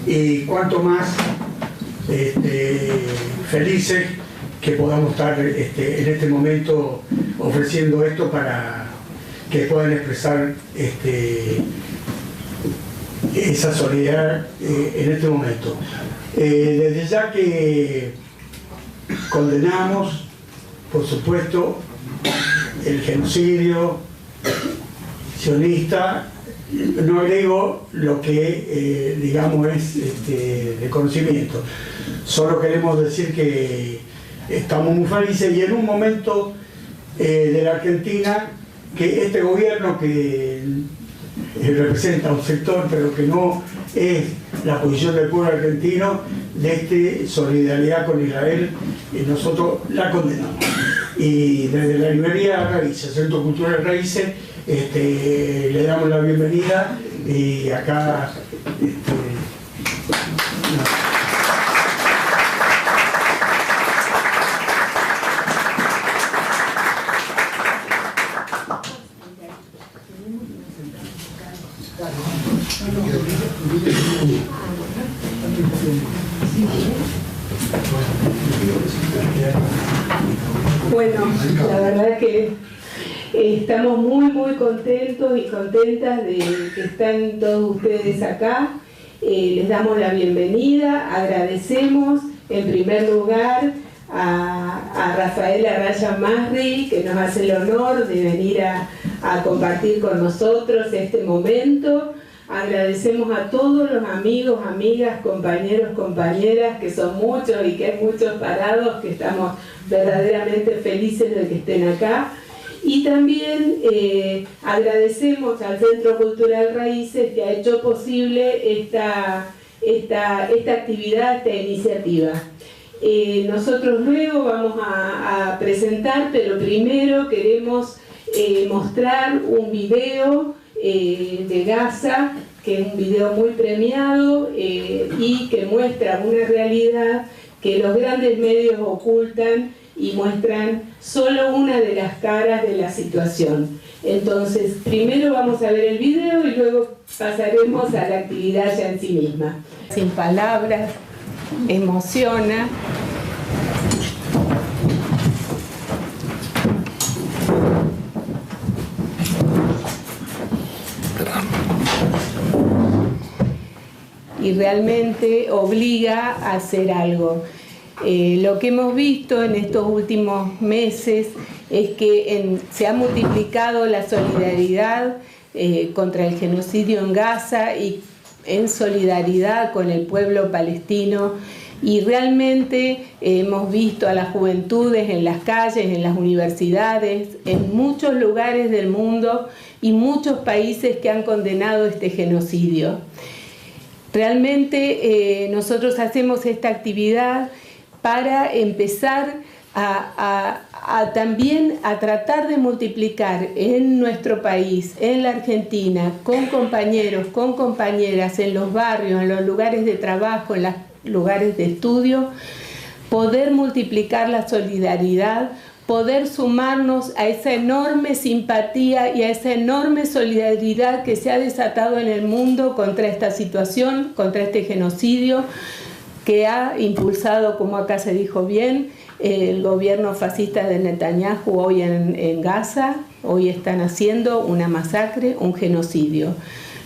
y cuanto más felices que podamos estar en este momento ofreciendo esto para que puedan expresar esa solidaridad en este momento. Desde ya que condenamos, por supuesto, el genocidio sionista. No agrego lo que digamos es de conocimiento. Solo queremos decir que estamos muy felices y en un momento de la Argentina que este gobierno que representa un sector pero que no es la posición del pueblo argentino de solidaridad con Israel, nosotros la condenamos. Y desde la librería Raíces, Centro Cultural Raíces, le damos la bienvenida y acá Bueno, la verdad que estamos muy contentos y contentas de que están todos ustedes acá. Les damos la bienvenida, agradecemos en primer lugar a Rafael Arraya Masri, que nos hace el honor de venir a compartir con nosotros este momento. Agradecemos a todos los amigos, amigas, compañeros, compañeras, que son muchos y que hay muchos parados, que estamos verdaderamente felices de que estén acá. Y también agradecemos al Centro Cultural Raíces que ha hecho posible esta actividad, esta iniciativa. Nosotros luego vamos a presentar, pero primero queremos mostrar un video de Gaza, que es un video muy premiado y que muestra una realidad que los grandes medios ocultan y muestran solo una de las caras de la situación. Entonces, primero vamos a ver el video y luego pasaremos a la actividad ya en sí misma. Sin palabras, emociona. Y realmente obliga a hacer algo. Lo que hemos visto en estos últimos meses es que se ha multiplicado la solidaridad contra el genocidio en Gaza y en solidaridad con el pueblo palestino, y realmente hemos visto a las juventudes en las calles, en las universidades, en muchos lugares del mundo y muchos países que han condenado este genocidio. Realmente nosotros hacemos esta actividad para empezar también a tratar de multiplicar en nuestro país, en la Argentina, con compañeros, con compañeras, en los barrios, en los lugares de trabajo, en los lugares de estudio, poder multiplicar la solidaridad, poder sumarnos a esa enorme simpatía y a esa enorme solidaridad que se ha desatado en el mundo contra esta situación, contra este genocidio que ha impulsado, como acá se dijo bien, el gobierno fascista de Netanyahu hoy en Gaza. Hoy están haciendo una masacre, un genocidio.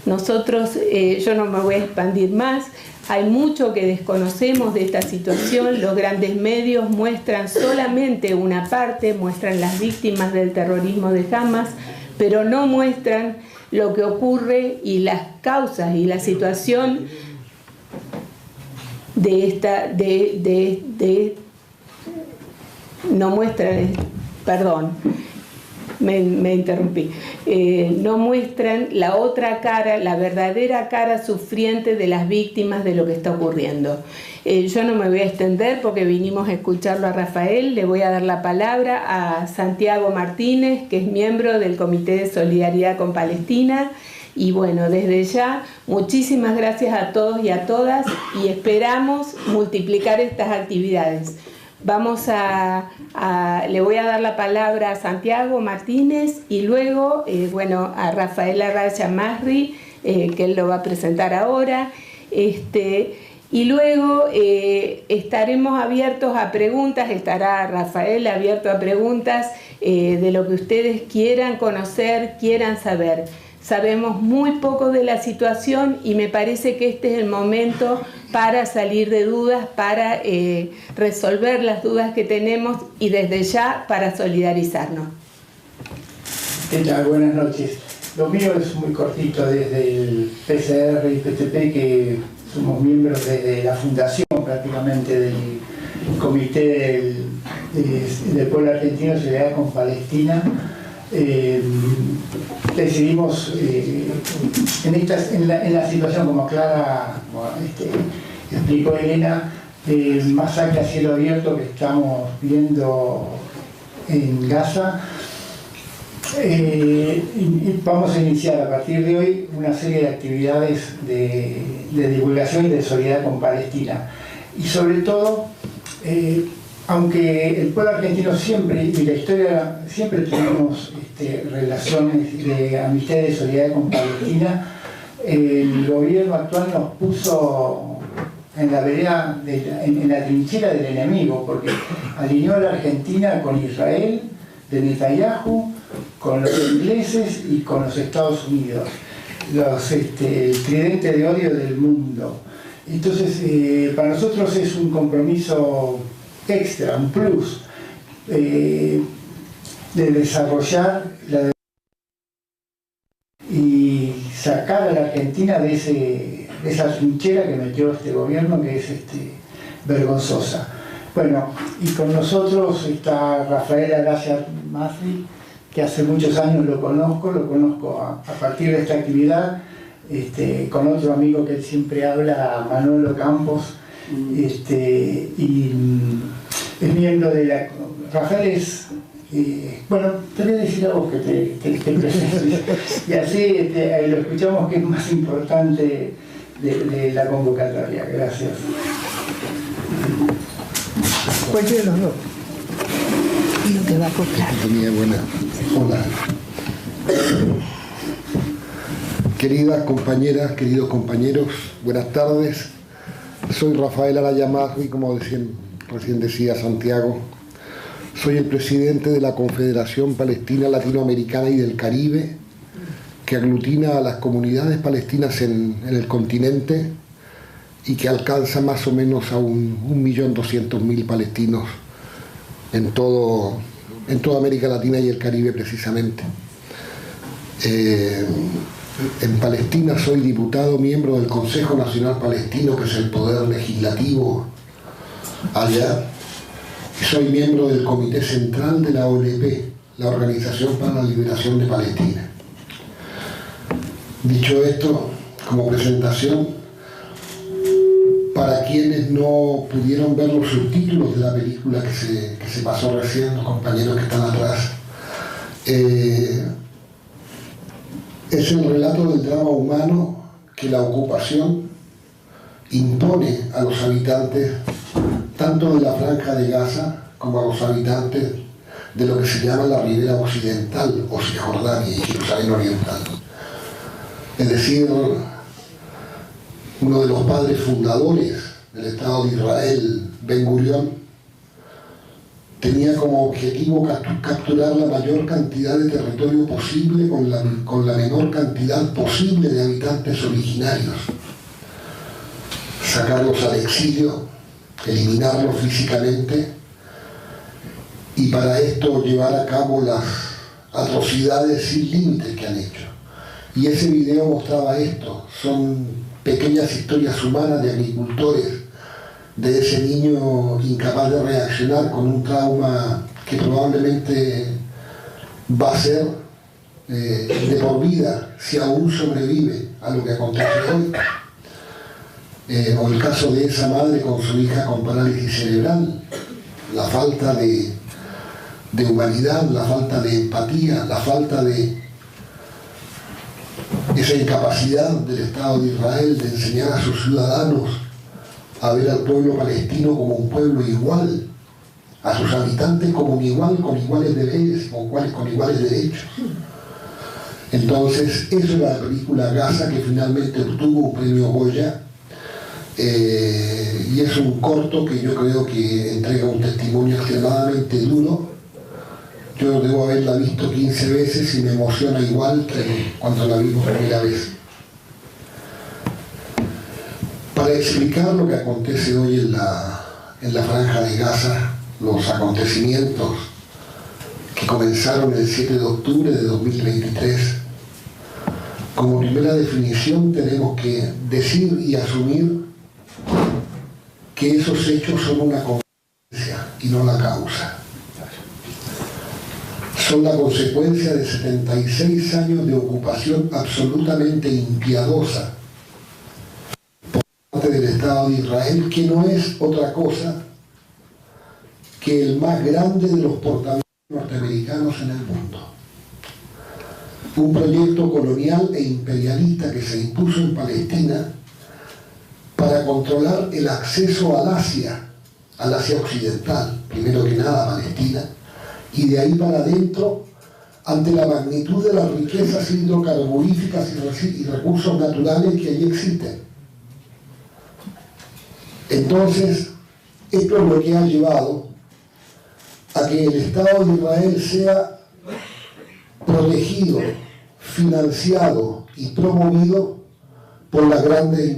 Nosotros, yo no me voy a expandir más, hay mucho que desconocemos de esta situación. Los grandes medios muestran solamente una parte, muestran las víctimas del terrorismo de Hamas, pero no muestran lo que ocurre y las causas y la situación no muestran, perdón, me interrumpí, no muestran la otra cara, la verdadera cara sufriente de las víctimas de lo que está ocurriendo. Yo no me voy a extender porque vinimos a escucharlo a Rafael. Le voy a dar la palabra a Santiago Martínez, que es miembro del Comité de Solidaridad con Palestina. Y bueno, desde ya, muchísimas gracias a todos y a todas, y esperamos multiplicar estas actividades. Le voy a dar la palabra a Santiago Martínez y luego, a Rafael Arraya Masri, que él lo va a presentar ahora. Y luego estaremos abiertos a preguntas, estará Rafael abierto a preguntas de lo que ustedes quieran conocer, quieran saber. Sabemos muy poco de la situación y me parece que este es el momento para salir de dudas, para resolver las dudas que tenemos y desde ya para solidarizarnos. ¿Qué tal? Buenas noches. Lo mío es muy cortito, desde el PCR y PTP, que somos miembros desde la fundación prácticamente del Comité del Pueblo Argentino de Solidaridad con Palestina. Decidimos en la situación, como Clara explicó Elena, del masacre a cielo abierto que estamos viendo en Gaza. Vamos a iniciar a partir de hoy una serie de actividades de divulgación y de solidaridad con Palestina. Y sobre todo, aunque el pueblo argentino siempre, y la historia, siempre tuvimos relaciones de amistad y de solidaridad con Palestina, el gobierno actual nos puso en la vereda, en la trinchera del enemigo, porque alineó a la Argentina con Israel, de Netanyahu, con los ingleses y con los Estados Unidos, el tridente de odio del mundo. Entonces, para nosotros es un compromiso extra, un plus, de desarrollar y sacar a la Argentina de esa trinchera que metió este gobierno, que es vergonzosa. Bueno, y con nosotros está Rafael Araya Masri, que hace muchos años lo conozco a partir de esta actividad, con otro amigo que él siempre habla, Manolo Campos, y es miembro de la... Rafael es... bueno, te voy a decir a vos que te presentes, y así lo escuchamos, que es más importante de la convocatoria. Gracias. Cualquiera de los dos. Y lo que va a acoplar. Buena. Hola. Queridas compañeras, queridos compañeros, buenas tardes. Soy Rafael Araya Masri, como recién decía Santiago. Soy el presidente de la Confederación Palestina Latinoamericana y del Caribe, que aglutina a las comunidades palestinas en el continente y que alcanza más o menos a 1.200.000 palestinos en toda América Latina y el Caribe precisamente. En Palestina soy diputado, miembro del Consejo Nacional Palestino, que es el poder legislativo allá. Soy miembro del Comité Central de la OLP, la Organización para la Liberación de Palestina. Dicho esto, como presentación, para quienes no pudieron ver los subtítulos de la película que se pasó recién, los compañeros que están atrás, es el relato del drama humano que la ocupación impone a los habitantes tanto de la Franja de Gaza como a los habitantes de lo que se llama la Ribera Occidental, o Cisjordania y Jerusalén Oriental. Es decir, uno de los padres fundadores del Estado de Israel, Ben Gurión, tenía como objetivo capturar la mayor cantidad de territorio posible con la menor cantidad posible de habitantes originarios, sacarlos al exilio, eliminarlos físicamente, y para esto llevar a cabo las atrocidades sin límites que han hecho. Y ese video mostraba esto, son pequeñas historias humanas de agricultores, de ese niño incapaz de reaccionar con un trauma que probablemente va a ser de por vida, si aún sobrevive a lo que acontece hoy. O el caso de esa madre con su hija con parálisis cerebral, la falta de humanidad, la falta de empatía, la falta de esa incapacidad del Estado de Israel de enseñar a sus ciudadanos a ver al pueblo palestino como un pueblo igual, a sus habitantes como un igual, con iguales deberes, con iguales derechos. Entonces, eso es la película Gaza, que finalmente obtuvo un premio Goya, y es un corto que yo creo que entrega un testimonio extremadamente duro. Yo debo haberla visto 15 veces y me emociona igual que cuando la vi por primera vez. Para explicar lo que acontece hoy en la Franja de Gaza, los acontecimientos que comenzaron el 7 de octubre de 2023, como primera definición tenemos que decir y asumir que esos hechos son una consecuencia y no la causa. Son la consecuencia de 76 años de ocupación absolutamente impiadosa por parte del Estado de Israel, que no es otra cosa que el más grande de los portaaviones norteamericanos en el mundo. Un proyecto colonial e imperialista que se impuso en Palestina para controlar el acceso al Asia occidental, primero que nada a Palestina, y de ahí para adentro, ante la magnitud de las riquezas hidrocarburíferas y recursos naturales que allí existen. Entonces, esto es lo que ha llevado a que el Estado de Israel sea protegido, financiado y promovido por la grande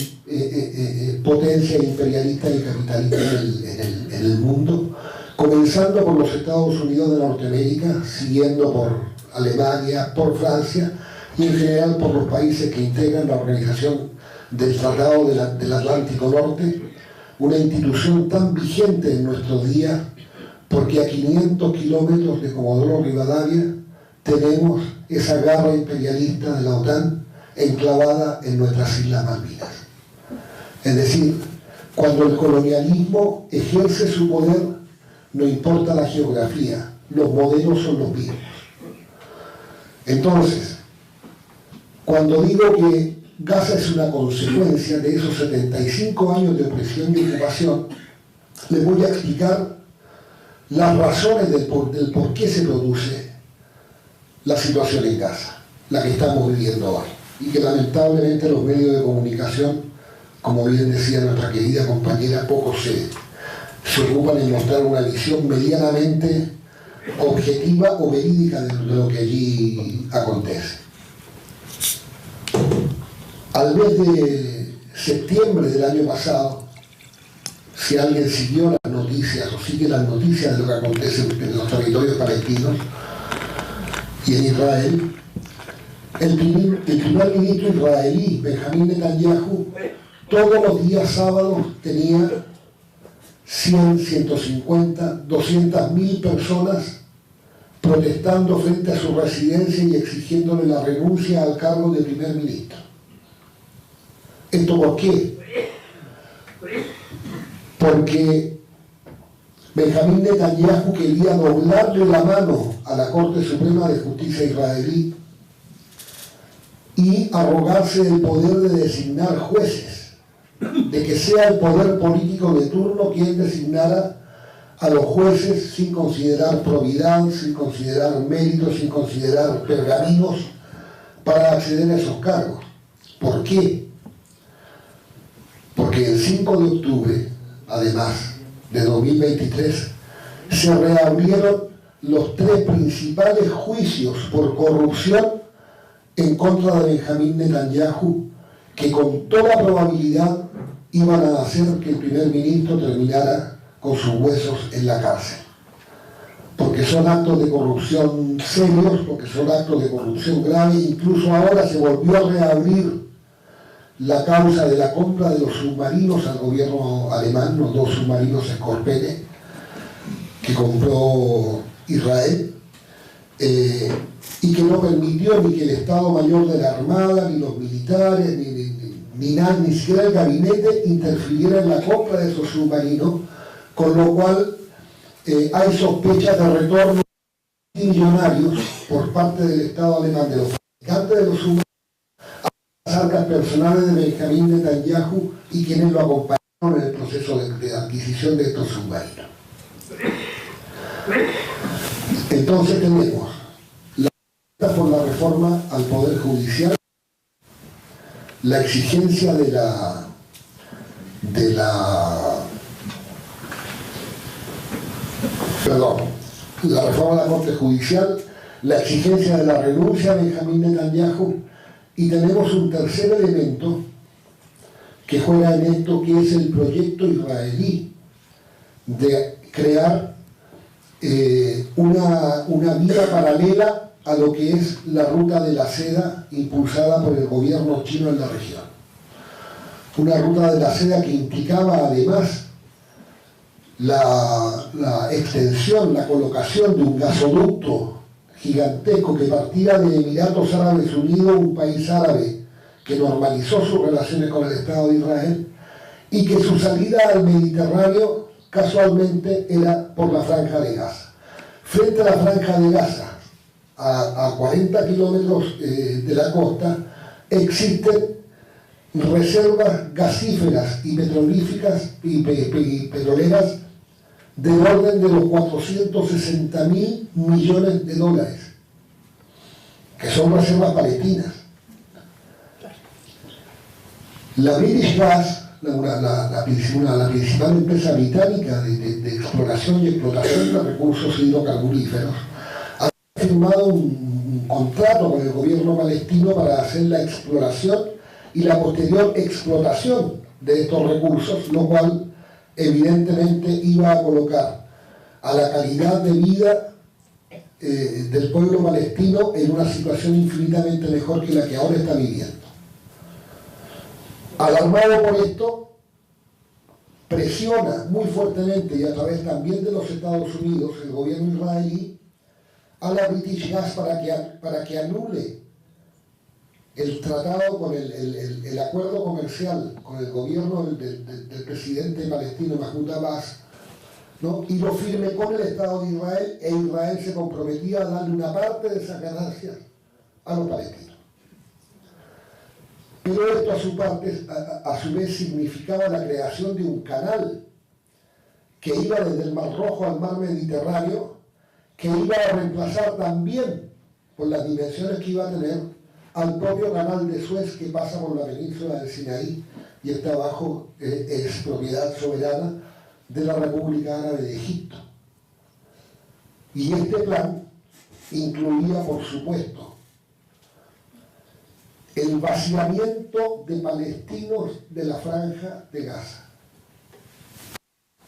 potencia imperialista y capitalista en el mundo, comenzando por los Estados Unidos de Norteamérica, siguiendo por Alemania, por Francia y en general por los países que integran la organización del Tratado del Atlántico Norte, una institución tan vigente en nuestros días porque a 500 kilómetros de Comodoro Rivadavia tenemos esa garra imperialista de la OTAN enclavada en nuestras Islas Malvinas. Es decir, cuando el colonialismo ejerce su poder, no importa la geografía, los modelos son los mismos. Entonces, cuando digo que Gaza es una consecuencia de esos 75 años de opresión y ocupación, les voy a explicar las razones del por qué se produce la situación en Gaza, la que estamos viviendo hoy, y que lamentablemente los medios de comunicación, como bien decía nuestra querida compañera, poco se ocupan en mostrar una visión medianamente objetiva o verídica de lo que allí acontece. Al mes de septiembre del año pasado, si alguien siguió las noticias o sigue las noticias de lo que acontece en los territorios palestinos y en Israel, el primer ministro israelí, Benjamín Netanyahu, todos los días sábados tenía 100, 150, 200.000 personas protestando frente a su residencia y exigiéndole la renuncia al cargo de primer ministro. ¿Esto por qué? Porque Benjamín Netanyahu quería doblarle la mano a la Corte Suprema de Justicia israelí y arrogarse el poder de designar jueces, de que sea el poder político de turno quien designara a los jueces sin considerar probidad, sin considerar méritos, sin considerar pergaminos para acceder a esos cargos. ¿Por qué? Porque el 5 de octubre, además de 2023, se reabrieron los 3 principales juicios por corrupción en contra de Benjamín Netanyahu, que con toda probabilidad iban a hacer que el primer ministro terminara con sus huesos en la cárcel. Porque son actos de corrupción serios, porque son actos de corrupción graves. Incluso ahora se volvió a reabrir la causa de la compra de los submarinos al gobierno alemán, los 2 submarinos Skorpene que compró Israel, y que no permitió ni que el Estado Mayor de la Armada, ni los militares, ni siquiera el gabinete interfiriera en la compra de esos submarinos, con lo cual hay sospechas de retorno millonarios por parte del Estado alemán, de los fabricantes de los submarinos, a las arcas personales de Benjamín Netanyahu y quienes lo acompañaron en el proceso de adquisición de estos submarinos. Entonces tenemos por la reforma al Poder Judicial, la exigencia de de la reforma de la Corte Judicial, la exigencia de la renuncia de Benjamín Netanyahu, y tenemos un tercer elemento que juega en esto, que es el proyecto israelí de crear una vía paralela a lo que es la ruta de la seda impulsada por el gobierno chino en la región. Una ruta de la seda que implicaba además la extensión, la colocación de un gasoducto gigantesco que partía de Emiratos Árabes Unidos, un país árabe que normalizó sus relaciones con el Estado de Israel, y que su salida al Mediterráneo casualmente era por la Franja de Gaza. Frente a la Franja de Gaza, a 40 kilómetros de la costa, existen reservas gasíferas y petrolíferas y petroleras del orden de los 460.000 millones de dólares, que son reservas palestinas. La British Gas, la principal empresa británica de exploración y explotación de recursos hidrocarburíferos, ha firmado un contrato con el gobierno palestino para hacer la exploración y la posterior explotación de estos recursos, lo cual evidentemente iba a colocar a la calidad de vida del pueblo palestino en una situación infinitamente mejor que la que ahora está viviendo. Alarmado por esto, presiona muy fuertemente, y a través también de los Estados Unidos, el gobierno israelí, a la British Gas para que anule el tratado con el acuerdo comercial con el gobierno del presidente palestino Mahmoud Abbas, ¿no? Y lo firme con el Estado de Israel, e Israel se comprometía a darle una parte de esas ganancias a los palestinos. Pero esto a su vez significaba la creación de un canal que iba desde el Mar Rojo al Mar Mediterráneo, que iba a reemplazar también, por las dimensiones que iba a tener, al propio canal de Suez que pasa por la península del Sinaí y está bajo es propiedad soberana de la República Árabe de Egipto. Y este plan incluía, por supuesto, el vaciamiento de palestinos de la Franja de Gaza.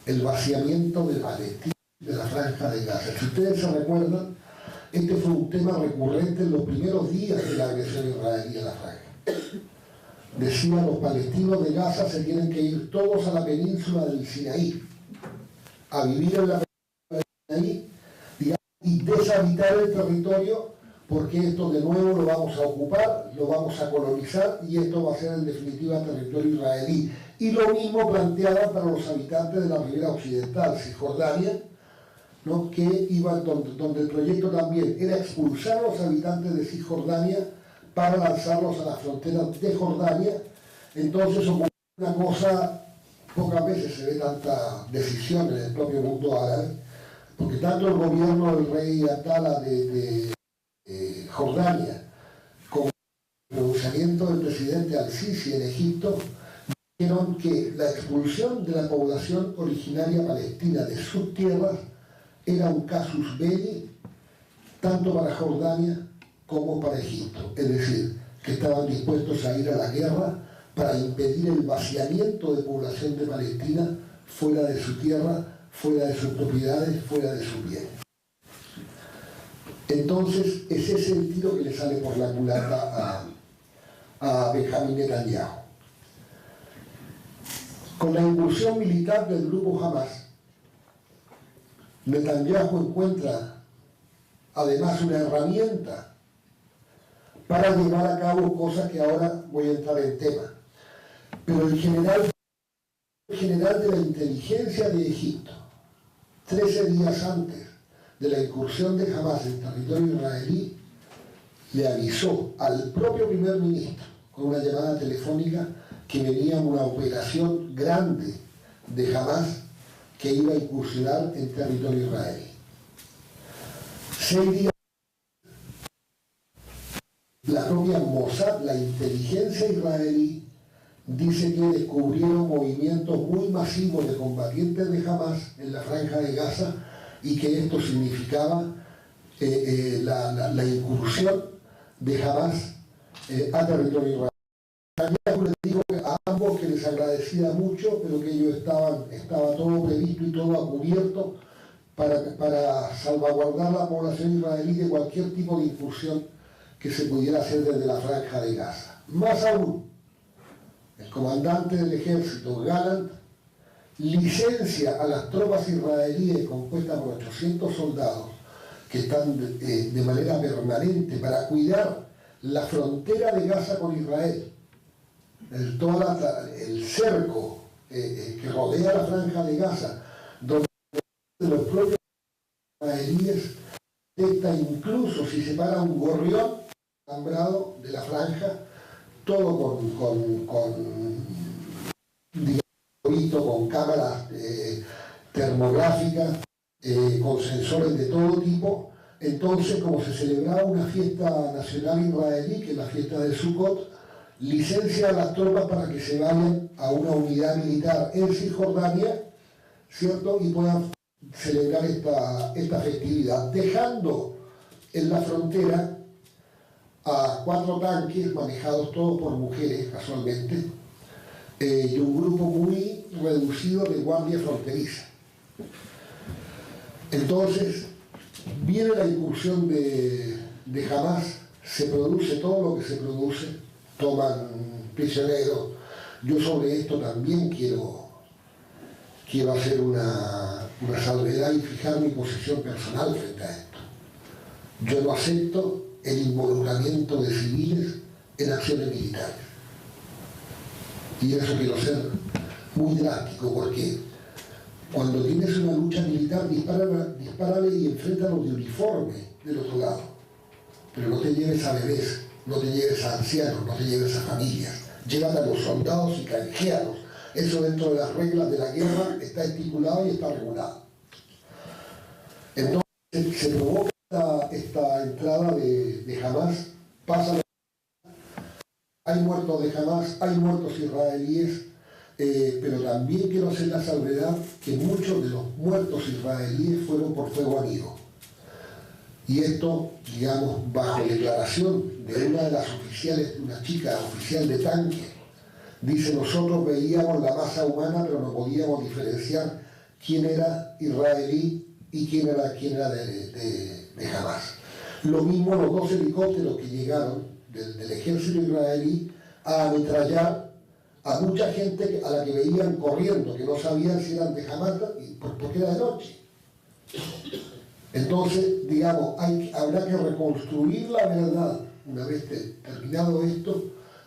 El vaciamiento de palestinos de la Franja de Gaza. Si ustedes se recuerdan, este fue un tema recurrente en los primeros días de la agresión israelí a la Franja. Decían, los palestinos de Gaza se tienen que ir todos a la península del Sinaí, a vivir en la península del Sinaí, digamos, y deshabitar el territorio, porque esto de nuevo lo vamos a ocupar, lo vamos a colonizar, y esto va a ser en definitiva territorio israelí. Y lo mismo planteaba para los habitantes de la ribera occidental, Cisjordania, ¿no? Que iban donde el proyecto también era expulsar a los habitantes de Cisjordania para lanzarlos a las fronteras de Jordania. Entonces ocurrió una cosa, pocas veces se ve tanta decisión en el propio mundo árabe, porque tanto el gobierno del rey Abdalá de Jordania como el pronunciamiento del presidente Al-Sisi en Egipto dijeron que la expulsión de la población originaria palestina de sus tierras era un casus belli tanto para Jordania como para Egipto, es decir, que estaban dispuestos a ir a la guerra para impedir el vaciamiento de población de Palestina fuera de su tierra, fuera de sus propiedades, fuera de sus bienes. Entonces, ese es el tiro que le sale por la culata a Benjamín Netanyahu. Con la incursión militar del grupo Hamas, Netanyahu encuentra además una herramienta para llevar a cabo cosas que ahora voy a entrar en tema. Pero el general de la inteligencia de Egipto, 13 días antes de la incursión de Hamas en territorio israelí, le avisó al propio primer ministro con una llamada telefónica que venía una operación grande de Hamas que iba a incursionar en territorio israelí. 6 días la propia Mossad, la inteligencia israelí, dice que descubrieron movimientos muy masivos de combatientes de Hamas en la Franja de Gaza y que esto significaba la incursión de Hamas a territorio israelí. Yo les digo a ambos que les agradecía mucho, pero que ellos estaba todo previsto y todo cubierto para salvaguardar la población israelí de cualquier tipo de incursión que se pudiera hacer desde la Franja de Gaza. Más aún, el comandante del ejército, Gallant, licencia a las tropas israelíes compuestas por 800 soldados que están de manera permanente para cuidar la frontera de Gaza con Israel, el cerco que rodea la Franja de Gaza, donde los propios israelíes detectan, incluso si se para un gorrión alambrado de la franja, todo con cámaras termográficas, con sensores de todo tipo. Entonces, como se celebraba una fiesta nacional israelí, que es la fiesta de Sukkot, licencia a las tropas para que se vayan a una unidad militar en Cisjordania, ¿cierto? Y puedan celebrar esta festividad, dejando en la frontera a 4 tanques manejados todos por mujeres, casualmente, y un grupo muy reducido de guardia fronteriza. Entonces, viene la incursión de Hamas, se produce todo lo que se produce, toman prisioneros. Yo sobre esto también quiero hacer una salvedad y fijar mi posición personal frente a esto. Yo no acepto el involucramiento de civiles en acciones militares. Y eso quiero ser muy drástico, porque cuando tienes una lucha militar, dispárale y enfréntalos de uniforme del otro lado. Pero no te lleves a bebés, no te lleves a ancianos, no te lleves a familias. Llévate a los soldados y canjealos. Eso dentro de las reglas de la guerra está estipulado y está regulado. Entonces se provoca esta entrada de Hamas, hay muertos de Hamas, hay muertos israelíes, pero también quiero hacer la salvedad que muchos de los muertos israelíes fueron por fuego amigo. Y esto, digamos, bajo declaración de una de las oficiales, una chica oficial de tanque, dice: nosotros veíamos la masa humana, pero no podíamos diferenciar quién era israelí y quién era de Hamas. Lo mismo los 2 helicópteros que llegaron del ejército israelí a ametrallar a mucha gente a la que veían corriendo, que no sabían si eran de Hamas, porque era de noche. Entonces, digamos, habrá que reconstruir la verdad, una vez terminado esto,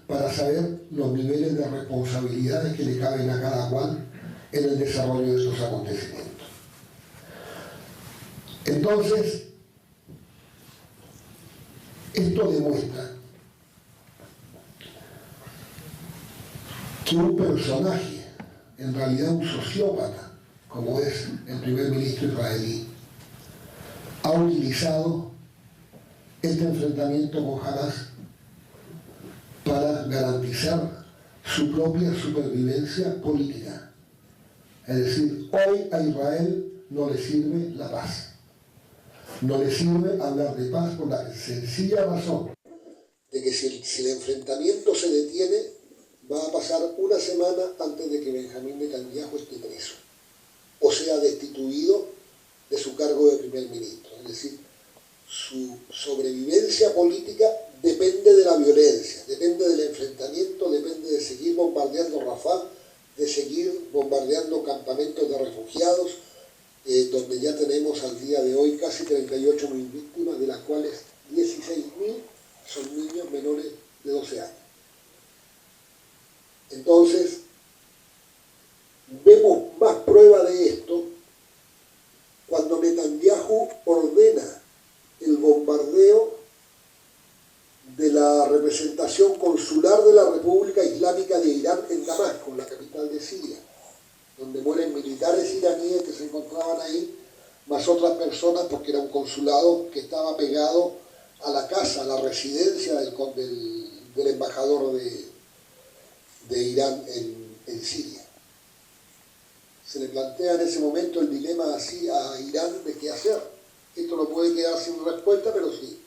para saber los niveles de responsabilidades que le caben a cada cual en el desarrollo de estos acontecimientos. Entonces, esto demuestra que un personaje, en realidad un sociópata, como es el primer ministro israelí, ha utilizado este enfrentamiento con Hamas para garantizar su propia supervivencia política. Es decir, hoy a Israel no le sirve la paz. No le sirve hablar de paz por la sencilla razón de que si el enfrentamiento se detiene, va a pasar una semana antes de que Benjamín Netanyahu esté preso, o sea, destituido de su cargo de primer ministro. Es decir, su sobrevivencia política depende de la violencia, depende del enfrentamiento, depende de seguir bombardeando Rafah, de seguir bombardeando campamentos de refugiados, donde ya tenemos al día de hoy casi 38.000 víctimas, de las cuales 16.000 son niños menores de 12 años. Entonces, vemos más prueba de esto cuando Netanyahu ordena el bombardeo de la representación consular de la República Islámica de Irán en Damasco, la capital de Siria, donde mueren militares iraníes que se encontraban ahí, más otras personas, porque era un consulado que estaba pegado a la casa, a la residencia del embajador de Irán en Siria. Se le plantea en ese momento el dilema así a Irán de qué hacer. Esto no puede quedar sin respuesta, pero sí.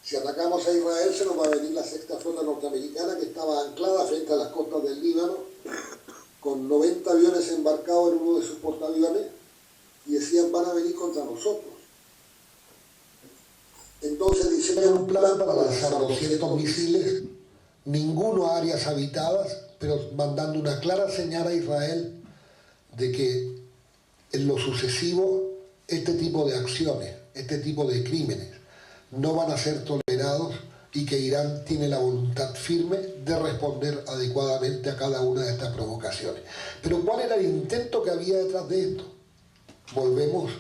Si atacamos a Israel se nos va a venir la sexta flota norteamericana que estaba anclada frente a las costas del Líbano con 90 aviones embarcados en uno de sus portaaviones y decían van a venir contra nosotros. Entonces diseñan un plan para lanzar 200 misiles, ninguno a áreas habitadas, pero mandando una clara señal a Israel de que en lo sucesivo este tipo de acciones, este tipo de crímenes no van a ser tolerados y que Irán tiene la voluntad firme de responder adecuadamente a cada una de estas provocaciones. Pero ¿cuál era el intento que había detrás de esto? Volvemos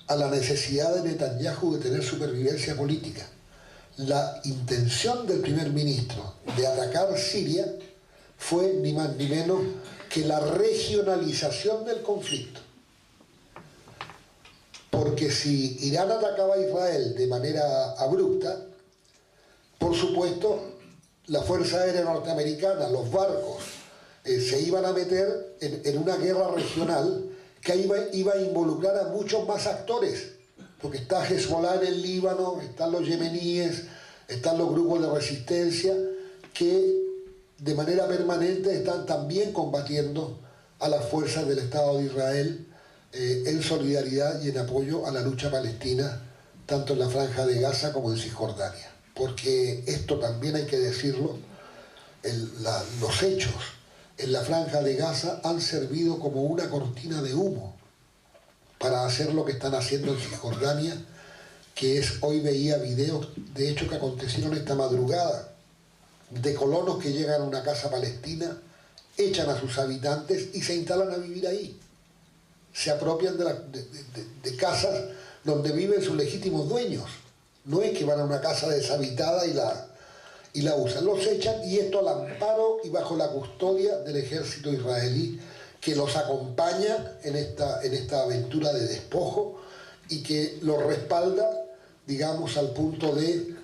a la necesidad de Netanyahu de tener supervivencia política. La intención del primer ministro de atacar Siria fue ni más ni menos que la regionalización del conflicto. Porque si Irán atacaba a Israel de manera abrupta, por supuesto, la Fuerza Aérea Norteamericana, los barcos, se iban a meter en una guerra regional que iba a involucrar a muchos más actores, porque está Hezbollah en el Líbano, están los yemeníes, están los grupos de resistencia que de manera permanente están también combatiendo a las fuerzas del Estado de Israel en solidaridad y en apoyo a la lucha palestina, tanto en la Franja de Gaza como en Cisjordania. Porque esto también hay que decirlo, los hechos en la Franja de Gaza han servido como una cortina de humo para hacer lo que están haciendo en Cisjordania, que es, hoy veía videos de hechos que acontecieron esta madrugada, de colonos que llegan a una casa palestina, echan a sus habitantes y se instalan a vivir ahí. Se apropian de casas donde viven sus legítimos dueños. No es que van a una casa deshabitada y la usan. Los echan, y esto al amparo y bajo la custodia del ejército israelí, que los acompaña en esta aventura de despojo y que los respalda, digamos, al punto de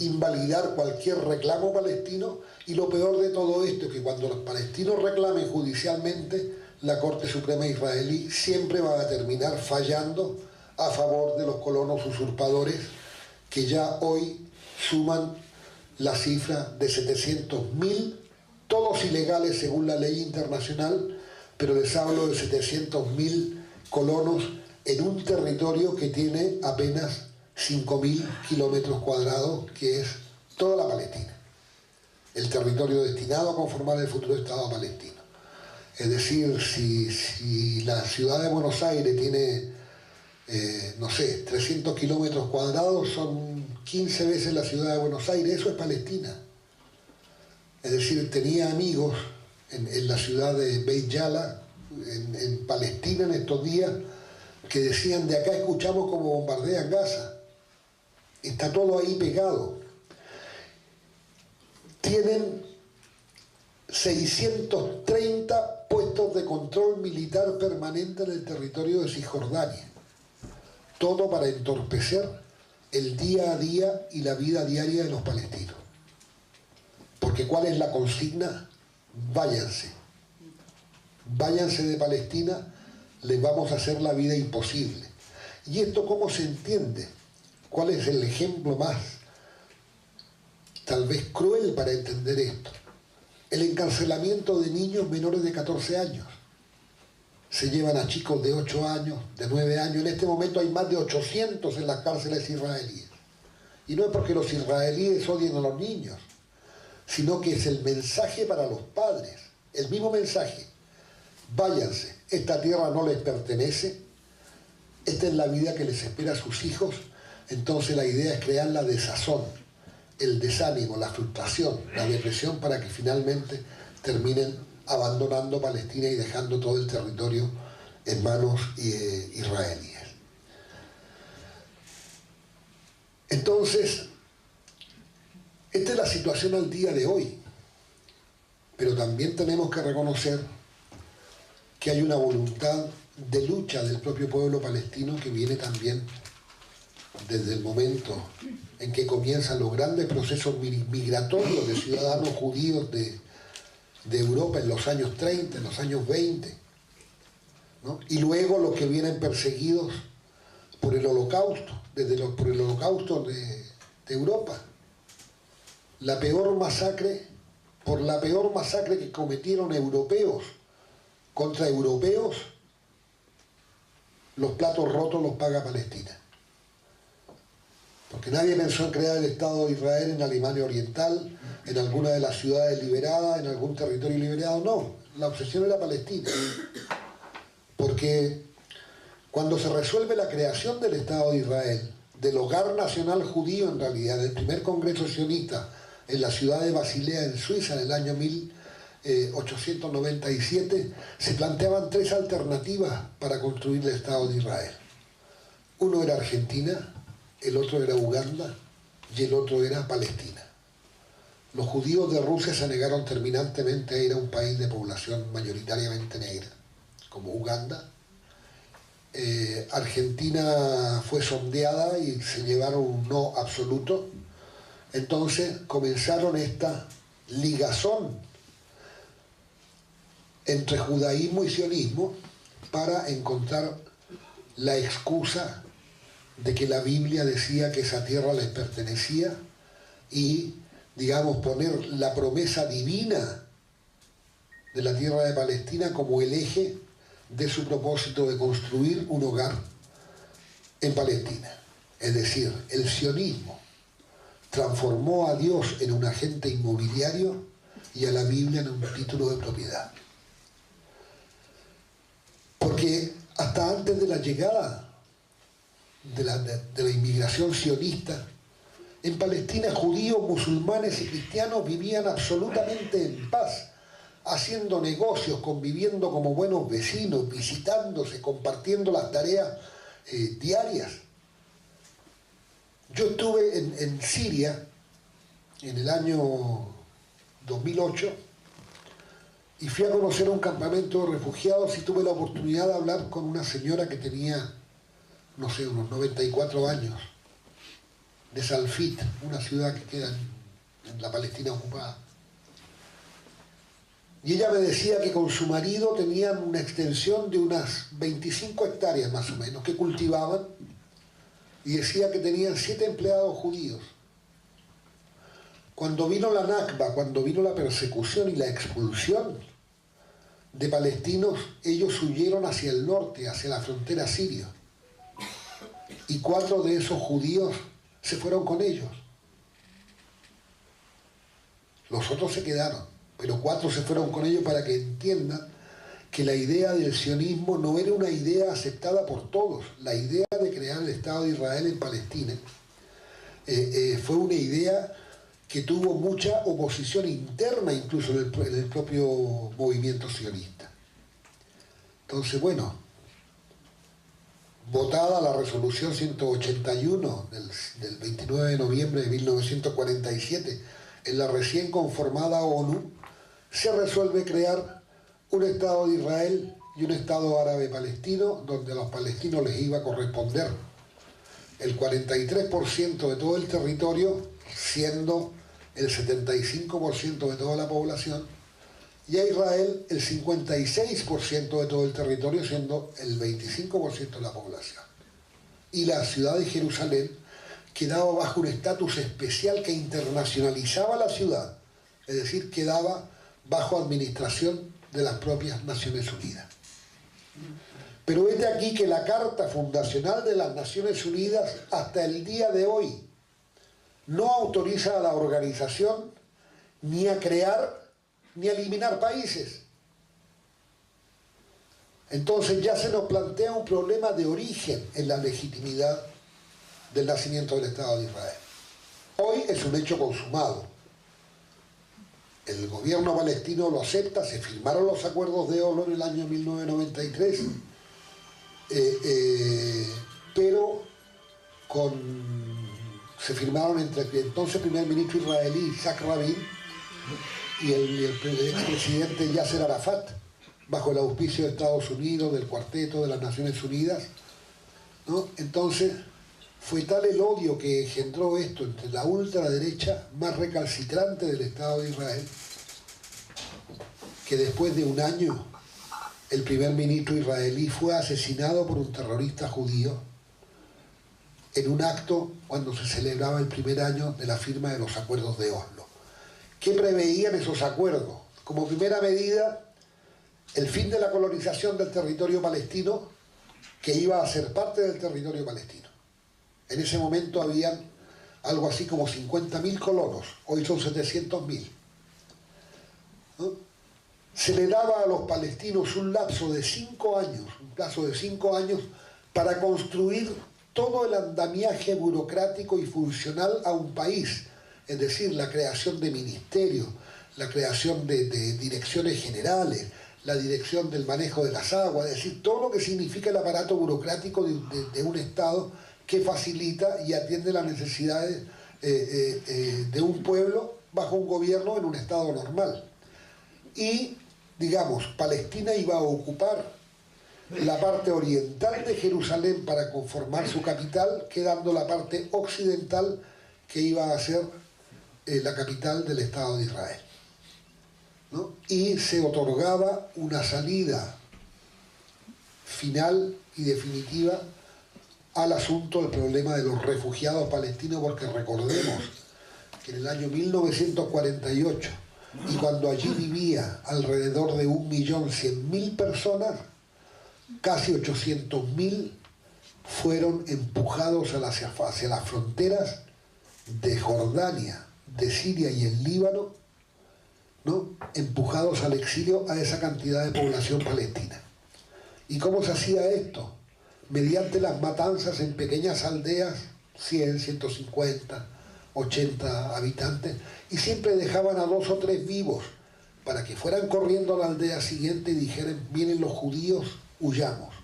invalidar cualquier reclamo palestino. Y lo peor de todo esto es que cuando los palestinos reclamen judicialmente, la Corte Suprema israelí siempre va a terminar fallando a favor de los colonos usurpadores, que ya hoy suman la cifra de 700.000, todos ilegales según la ley internacional, pero les hablo de 700.000 colonos en un territorio que tiene apenas 5.000 kilómetros cuadrados, que es toda la Palestina, el territorio destinado a conformar el futuro Estado palestino. Es decir, si la ciudad de Buenos Aires tiene, no sé, 300 kilómetros cuadrados, son 15 veces la ciudad de Buenos Aires. Eso es Palestina. Es decir, tenía amigos en la ciudad de Beit Yala, en Palestina, en estos días, que decían: de acá escuchamos cómo bombardean Gaza. Está todo ahí pegado. Tienen 630 puestos de control militar permanente en el territorio de Cisjordania. Todo para entorpecer el día a día y la vida diaria de los palestinos. Porque ¿cuál es la consigna? Váyanse. Váyanse de Palestina, les vamos a hacer la vida imposible. ¿Y esto cómo se entiende? ¿Cuál es el ejemplo más, tal vez cruel, para entender esto? El encarcelamiento de niños menores de 14 años. Se llevan a chicos de 8 años, de 9 años. En este momento hay más de 800 en las cárceles israelíes. Y no es porque los israelíes odien a los niños, sino que es el mensaje para los padres, el mismo mensaje: váyanse, esta tierra no les pertenece, esta es la vida que les espera a sus hijos. Entonces la idea es crear la desazón, el desánimo, la frustración, la depresión, para que finalmente terminen abandonando Palestina y dejando todo el territorio en manos israelíes. Entonces, esta es la situación al día de hoy, pero también tenemos que reconocer que hay una voluntad de lucha del propio pueblo palestino que viene también desde el momento en que comienzan los grandes procesos migratorios de ciudadanos judíos de de Europa en los años 30, en los años 20, ¿no? Y luego los que vienen perseguidos por el Holocausto, por el Holocausto de Europa. Por la peor masacre que cometieron europeos contra europeos, los platos rotos los paga Palestina. Porque nadie pensó en crear el Estado de Israel en Alemania Oriental, en alguna de las ciudades liberadas, en algún territorio liberado, no. La obsesión era Palestina. Porque cuando se resuelve la creación del Estado de Israel, del hogar nacional judío en realidad, del primer congreso sionista en la ciudad de Basilea, en Suiza, en el año 1897, se planteaban tres alternativas para construir el Estado de Israel. Uno era Argentina, el otro era Uganda y el otro era Palestina. Los judíos de Rusia se negaron terminantemente a ir a un país de población mayoritariamente negra, como Uganda. Argentina fue sondeada y se llevaron un no absoluto. Entonces comenzaron esta ligazón entre judaísmo y sionismo para encontrar la excusa de que la Biblia decía que esa tierra les pertenecía y, digamos, poner la promesa divina de la tierra de Palestina como el eje de su propósito de construir un hogar en Palestina. Es decir, el sionismo transformó a Dios en un agente inmobiliario y a la Biblia en un título de propiedad. Porque hasta antes de la llegada de la inmigración sionista, en Palestina judíos, musulmanes y cristianos vivían absolutamente en paz, haciendo negocios, conviviendo como buenos vecinos, visitándose, compartiendo las tareas diarias. Yo estuve en Siria en el año 2008 y fui a conocer un campamento de refugiados y tuve la oportunidad de hablar con una señora que tenía, no sé, unos 94 años, de Salfit, una ciudad que queda en la Palestina ocupada. Y ella me decía que con su marido tenían una extensión de unas 25 hectáreas más o menos que cultivaban, y decía que tenían 7 empleados judíos. Cuando vino la Nakba, cuando vino la persecución y la expulsión de palestinos, ellos huyeron hacia el norte, hacia la frontera siria. Y 4 de esos judíos se fueron con ellos. Los otros se quedaron, pero 4 se fueron con ellos para que entiendan que la idea del sionismo no era una idea aceptada por todos. La idea de crear el Estado de Israel en Palestina fue una idea que tuvo mucha oposición interna incluso en el propio movimiento sionista. Entonces, bueno, votada la resolución 181 del 29 de noviembre de 1947 en la recién conformada ONU, se resuelve crear un Estado de Israel y un Estado árabe palestino, donde a los palestinos les iba a corresponder el 43% de todo el territorio, siendo el 75% de toda la población, y a Israel el 56% de todo el territorio, siendo el 25% de la población. Y la ciudad de Jerusalén quedaba bajo un estatus especial que internacionalizaba la ciudad, es decir, quedaba bajo administración de las propias Naciones Unidas. Pero vete aquí que la Carta Fundacional de las Naciones Unidas hasta el día de hoy no autoriza a la organización ni a crear ni a eliminar países. Entonces ya se nos plantea un problema de origen en la legitimidad del nacimiento del Estado de Israel. Hoy es un hecho consumado. El gobierno palestino lo acepta, se firmaron los acuerdos de Oslo en el año 1993, pero se firmaron entre el entonces primer ministro israelí Isaac Rabin y el expresidente Yasser Arafat, bajo el auspicio de Estados Unidos, del Cuarteto, de las Naciones Unidas, ¿no? Entonces fue tal el odio que engendró esto entre la ultraderecha más recalcitrante del Estado de Israel, que después de un año el primer ministro israelí fue asesinado por un terrorista judío en un acto cuando se celebraba el primer año de la firma de los acuerdos de Oslo. ¿Qué preveían esos acuerdos? Como primera medida, el fin de la colonización del territorio palestino, que iba a ser parte del territorio palestino. En ese momento habían algo así como 50.000 colonos, hoy son 700.000. ¿No? Se le daba a los palestinos un lapso de 5 años, para construir todo el andamiaje burocrático y funcional a un país, es decir, la creación de ministerios, la creación de direcciones generales, la dirección del manejo de las aguas, es decir, todo lo que significa el aparato burocrático de un Estado que facilita y atiende las necesidades de un pueblo bajo un gobierno en un Estado normal. Y, digamos, Palestina iba a ocupar la parte oriental de Jerusalén para conformar su capital, quedando la parte occidental que iba a ser la capital del Estado de Israel, ¿no? Y se otorgaba una salida final y definitiva al asunto del problema de los refugiados palestinos, porque recordemos que en el año 1948, y cuando allí vivía alrededor de 1.100.000 personas, casi 800.000 fueron empujados hacia las fronteras de Jordania, de Siria y el Líbano, ¿no? Empujados al exilio a esa cantidad de población palestina. ¿Y cómo se hacía esto? Mediante las matanzas en pequeñas aldeas, 100, 150, 80 habitantes, y siempre dejaban a 2 o 3 vivos para que fueran corriendo a la aldea siguiente y dijeran: vienen los judíos, huyamos.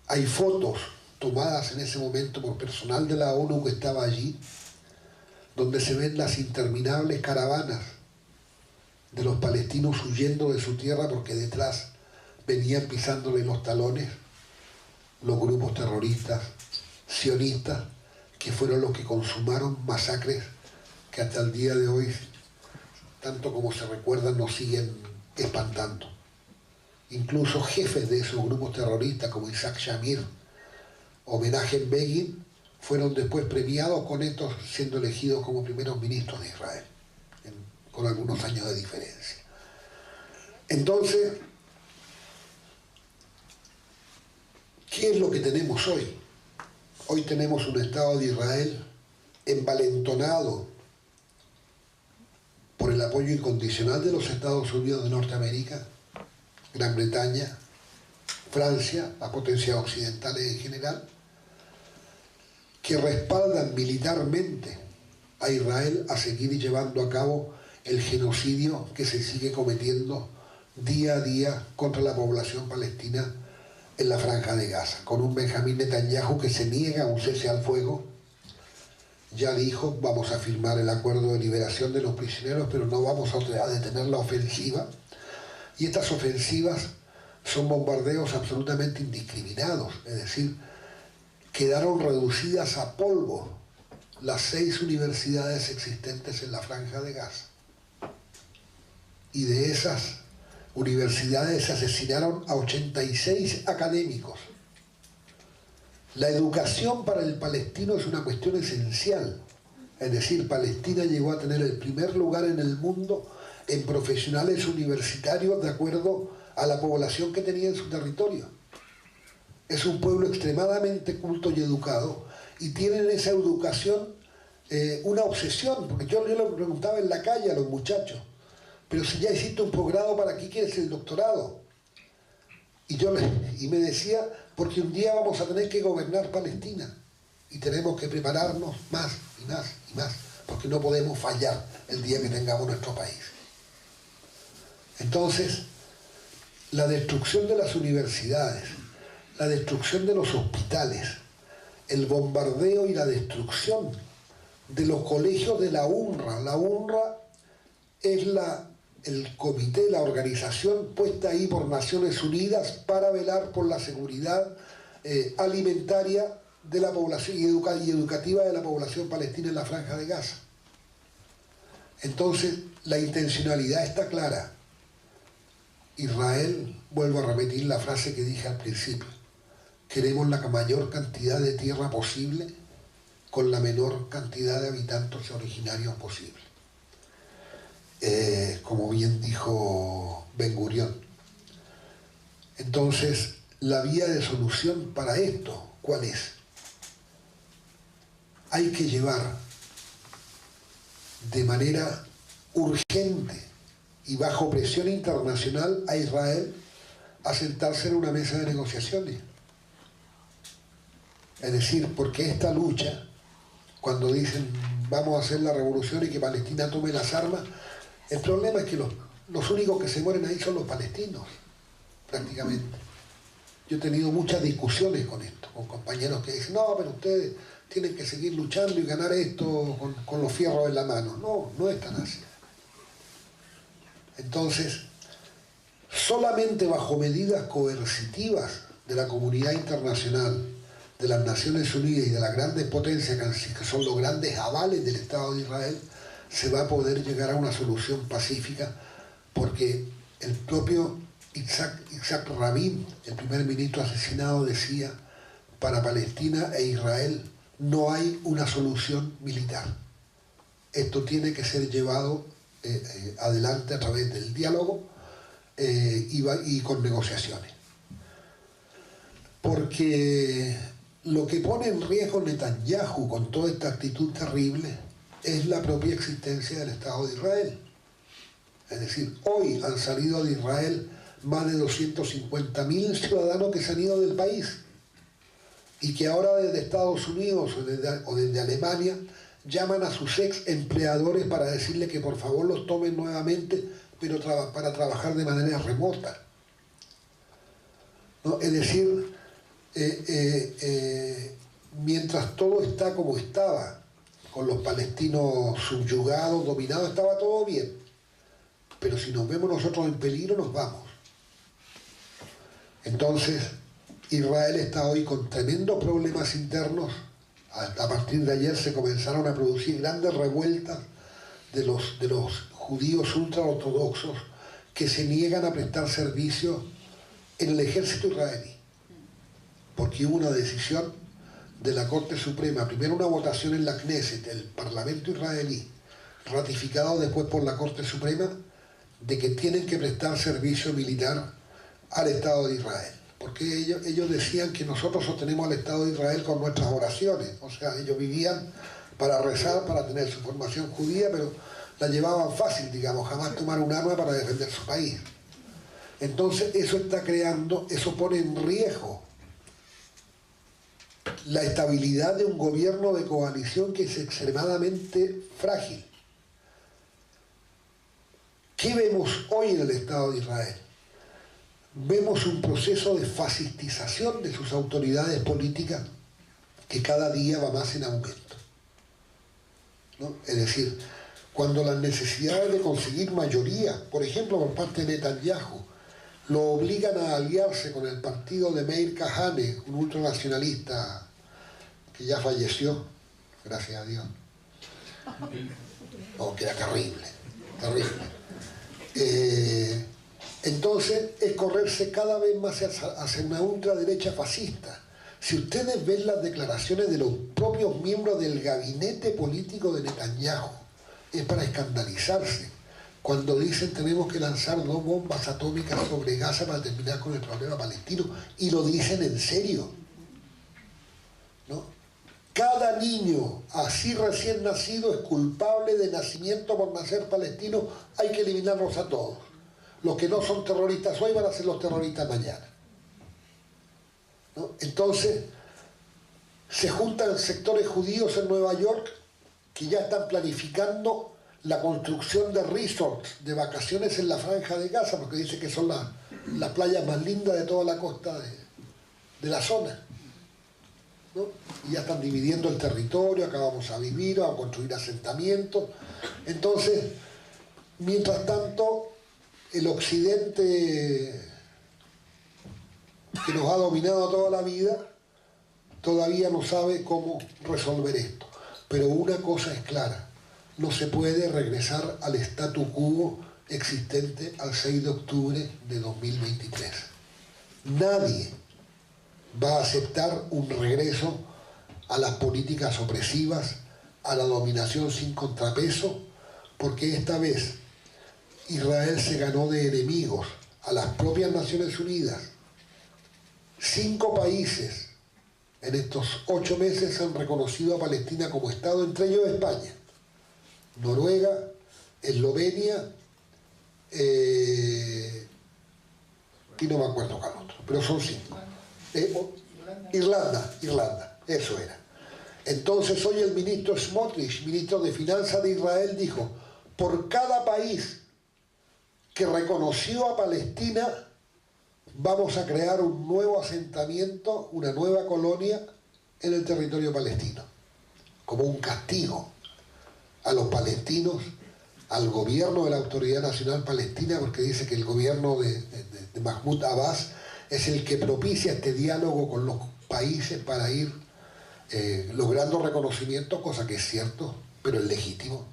Hay fotos tomadas en ese momento por personal de la ONU que estaba allí, donde se ven las interminables caravanas de los palestinos huyendo de su tierra porque detrás venían pisándole los talones los grupos terroristas sionistas, que fueron los que consumaron masacres que hasta el día de hoy, tanto como se recuerdan, nos siguen espantando. Incluso jefes de esos grupos terroristas como Isaac Shamir o Menachem Begin fueron después premiados con estos, siendo elegidos como primeros ministros de Israel, con algunos años de diferencia. Entonces, ¿qué es lo que tenemos hoy? Hoy tenemos un Estado de Israel envalentonado por el apoyo incondicional de los Estados Unidos de Norteamérica, Gran Bretaña, Francia, las potencias occidentales en general, que respaldan militarmente a Israel a seguir llevando a cabo el genocidio que se sigue cometiendo día a día contra la población palestina en la Franja de Gaza, con un Benjamín Netanyahu que se niega a un cese al fuego. Ya dijo: vamos a firmar el acuerdo de liberación de los prisioneros, pero no vamos a detener la ofensiva. Y estas ofensivas son bombardeos absolutamente indiscriminados, es decir, quedaron reducidas a polvo las 6 universidades existentes en la Franja de Gaza. Y de esas universidades asesinaron a 86 académicos. La educación para el palestino es una cuestión esencial. Es decir, Palestina llegó a tener el primer lugar en el mundo en profesionales universitarios de acuerdo a la población que tenía en su territorio. Es un pueblo extremadamente culto y educado, y tienen esa educación una obsesión, porque yo le preguntaba en la calle a los muchachos: pero si ya hiciste un posgrado, ¿para qué quieres el doctorado? Y me decía: porque un día vamos a tener que gobernar Palestina y tenemos que prepararnos más y más y más, porque no podemos fallar el día que tengamos nuestro país. Entonces, la destrucción de las universidades, la destrucción de los hospitales, el bombardeo y la destrucción de los colegios de la UNRWA. La UNRWA es el comité, la organización puesta ahí por Naciones Unidas para velar por la seguridad alimentaria de la población y educativa de la población palestina en la Franja de Gaza. Entonces, la intencionalidad está clara. Israel, vuelvo a repetir la frase que dije al principio, queremos la mayor cantidad de tierra posible con la menor cantidad de habitantes originarios posible. Como bien dijo Ben Gurión. Entonces, la vía de solución para esto, ¿cuál es? Hay que llevar de manera urgente y bajo presión internacional a Israel a sentarse en una mesa de negociaciones. Es decir, porque esta lucha, cuando dicen vamos a hacer la revolución y que Palestina tome las armas, el problema es que los únicos que se mueren ahí son los palestinos, prácticamente. Yo he tenido muchas discusiones con esto, con compañeros que dicen, no, pero ustedes tienen que seguir luchando y ganar esto con los fierros en la mano. No, no es tan así. Entonces, solamente bajo medidas coercitivas de la comunidad internacional, de las Naciones Unidas y de las grandes potencias que son los grandes avales del Estado de Israel, se va a poder llegar a una solución pacífica, porque el propio Yitzhak Rabin, el primer ministro asesinado, decía, para Palestina e Israel no hay una solución militar. Esto tiene que ser llevado adelante a través del diálogo y con negociaciones. Porque lo que pone en riesgo Netanyahu con toda esta actitud terrible es la propia existencia del Estado de Israel. Es decir, hoy han salido de Israel más de 250.000 ciudadanos que se han ido del país y que ahora desde Estados Unidos o desde Alemania llaman a sus ex empleadores para decirle que por favor los tomen nuevamente, pero para trabajar de manera remota, ¿no? Es decir, mientras todo está como estaba, con los palestinos subyugados, dominados, estaba todo bien. Pero si nos vemos nosotros en peligro, nos vamos. Entonces, Israel está hoy con tremendos problemas internos. A partir de ayer se comenzaron a producir grandes revueltas de los judíos ultraortodoxos que se niegan a prestar servicio en el ejército israelí. Porque hubo una decisión de la Corte Suprema, primero una votación en la Knesset, el Parlamento israelí, ratificado después por la Corte Suprema, de que tienen que prestar servicio militar al Estado de Israel. Porque ellos decían que nosotros sostenemos al Estado de Israel con nuestras oraciones. O sea, ellos vivían para rezar, para tener su formación judía, pero la llevaban fácil, digamos, jamás tomar un arma para defender su país. Entonces eso pone en riesgo la estabilidad de un gobierno de coalición que es extremadamente frágil. ¿Qué vemos hoy en el Estado de Israel? Vemos un proceso de fascistización de sus autoridades políticas que cada día va más en aumento, ¿no? Es decir, cuando las necesidades de conseguir mayoría, por ejemplo por parte de Netanyahu, lo obligan a aliarse con el partido de Meir Kahane, un ultranacionalista que ya falleció, gracias a Dios. Oh, que era terrible, terrible. Entonces es correrse cada vez más hacia una ultraderecha fascista. Si ustedes ven las declaraciones de los propios miembros del gabinete político de Netanyahu, es para escandalizarse cuando dicen tenemos que lanzar 2 bombas atómicas sobre Gaza para terminar con el problema palestino, y lo dicen en serio, ¿no? Cada niño así recién nacido es culpable de nacimiento por nacer palestino, hay que eliminarlos a todos. Los que no son terroristas hoy van a ser los terroristas mañana, ¿no? Entonces se juntan sectores judíos en Nueva York que ya están planificando la construcción de resorts, de vacaciones en la Franja de Gaza, porque dice que son las playas más lindas de toda la costa de la zona, ¿no? Y ya están dividiendo el territorio, acá vamos a vivir, vamos a construir asentamientos. Entonces, mientras tanto, el occidente que nos ha dominado toda la vida todavía no sabe cómo resolver esto. Pero una cosa es clara: no se puede regresar al statu quo existente al 6 de octubre de 2023. Nadie va a aceptar un regreso a las políticas opresivas, a la dominación sin contrapeso, porque esta vez Israel se ganó de enemigos a las propias Naciones Unidas. 5 países en estos 8 meses han reconocido a Palestina como Estado, entre ellos España, Noruega, Eslovenia, y no me acuerdo cuál otro, pero son 5. Irlanda, eso era. Entonces hoy el ministro Smotrich, ministro de Finanzas de Israel, dijo: por cada país que reconoció a Palestina, vamos a crear un nuevo asentamiento, una nueva colonia en el territorio palestino, como un castigo a los palestinos, al gobierno de la Autoridad Nacional Palestina, porque dice que el gobierno de Mahmoud Abbas es el que propicia este diálogo con los países para ir logrando reconocimiento, cosa que es cierto, pero es legítimo.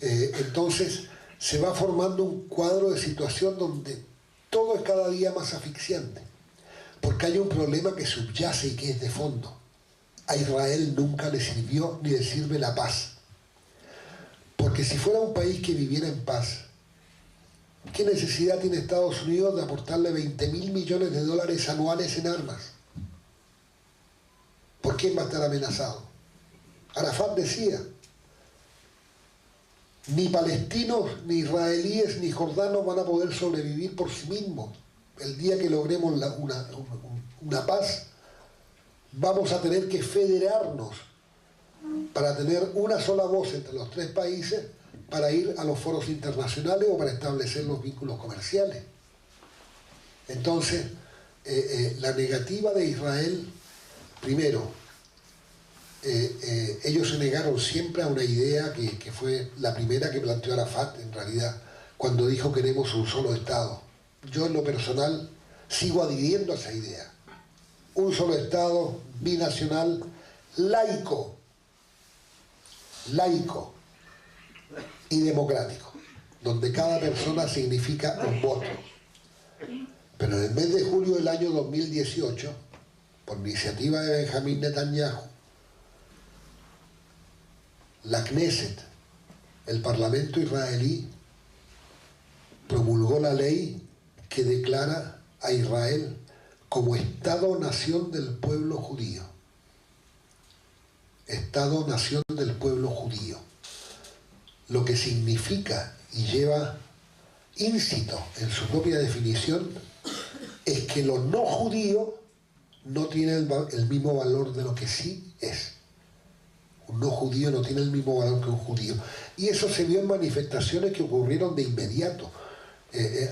Entonces se va formando un cuadro de situación donde todo es cada día más asfixiante, porque hay un problema que subyace y que es de fondo. A Israel nunca le sirvió ni le sirve la paz. Porque si fuera un país que viviera en paz, ¿qué necesidad tiene Estados Unidos de aportarle 20.000 millones de dólares anuales en armas? ¿Por quién va a estar amenazado? Arafat decía: ni palestinos, ni israelíes, ni jordanos van a poder sobrevivir por sí mismos. El día que logremos una paz, vamos a tener que federarnos para tener una sola voz entre los 3 países, para ir a los foros internacionales o para establecer los vínculos comerciales. Entonces, la negativa de Israel, primero, ellos se negaron siempre a una idea que fue la primera que planteó Arafat, en realidad, cuando dijo: queremos un solo Estado. Yo en lo personal sigo adhiriendo a esa idea. Un solo Estado, binacional, laico y democrático, donde cada persona significa un voto. Pero en el mes de julio del año 2018, por iniciativa de Benjamín Netanyahu, la Knesset, el Parlamento israelí, promulgó la ley que declara a Israel como Estado-nación del pueblo judío. Estado-nación del pueblo judío. Lo que significa y lleva íncito en su propia definición es que lo no judío no tiene el mismo valor de lo que sí es. Un no judío no tiene el mismo valor que un judío. Y eso se vio en manifestaciones que ocurrieron de inmediato.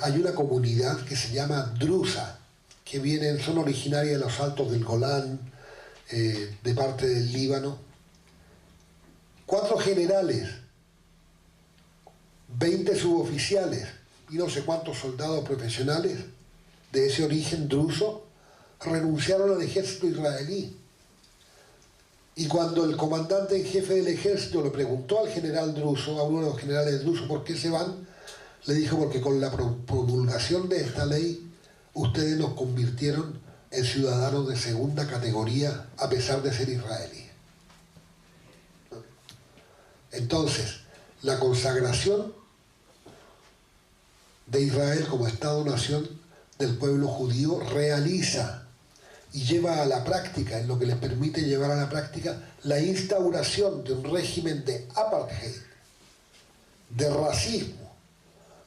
Hay una comunidad que se llama drusa, que son originarias de los altos del Golán, de parte del Líbano. 4 generales, 20 suboficiales y no sé cuántos soldados profesionales de ese origen druso renunciaron al ejército israelí. Y cuando el comandante en jefe del ejército le preguntó al general druso, a uno de los generales drusos, ¿por qué se van?, le dijo: porque con la promulgación de esta ley ustedes nos convirtieron en ciudadanos de segunda categoría a pesar de ser israelíes. Entonces, la consagración de Israel como Estado-nación del pueblo judío realiza y lleva a la práctica, en lo que les permite llevar a la práctica, la instauración de un régimen de apartheid, de racismo,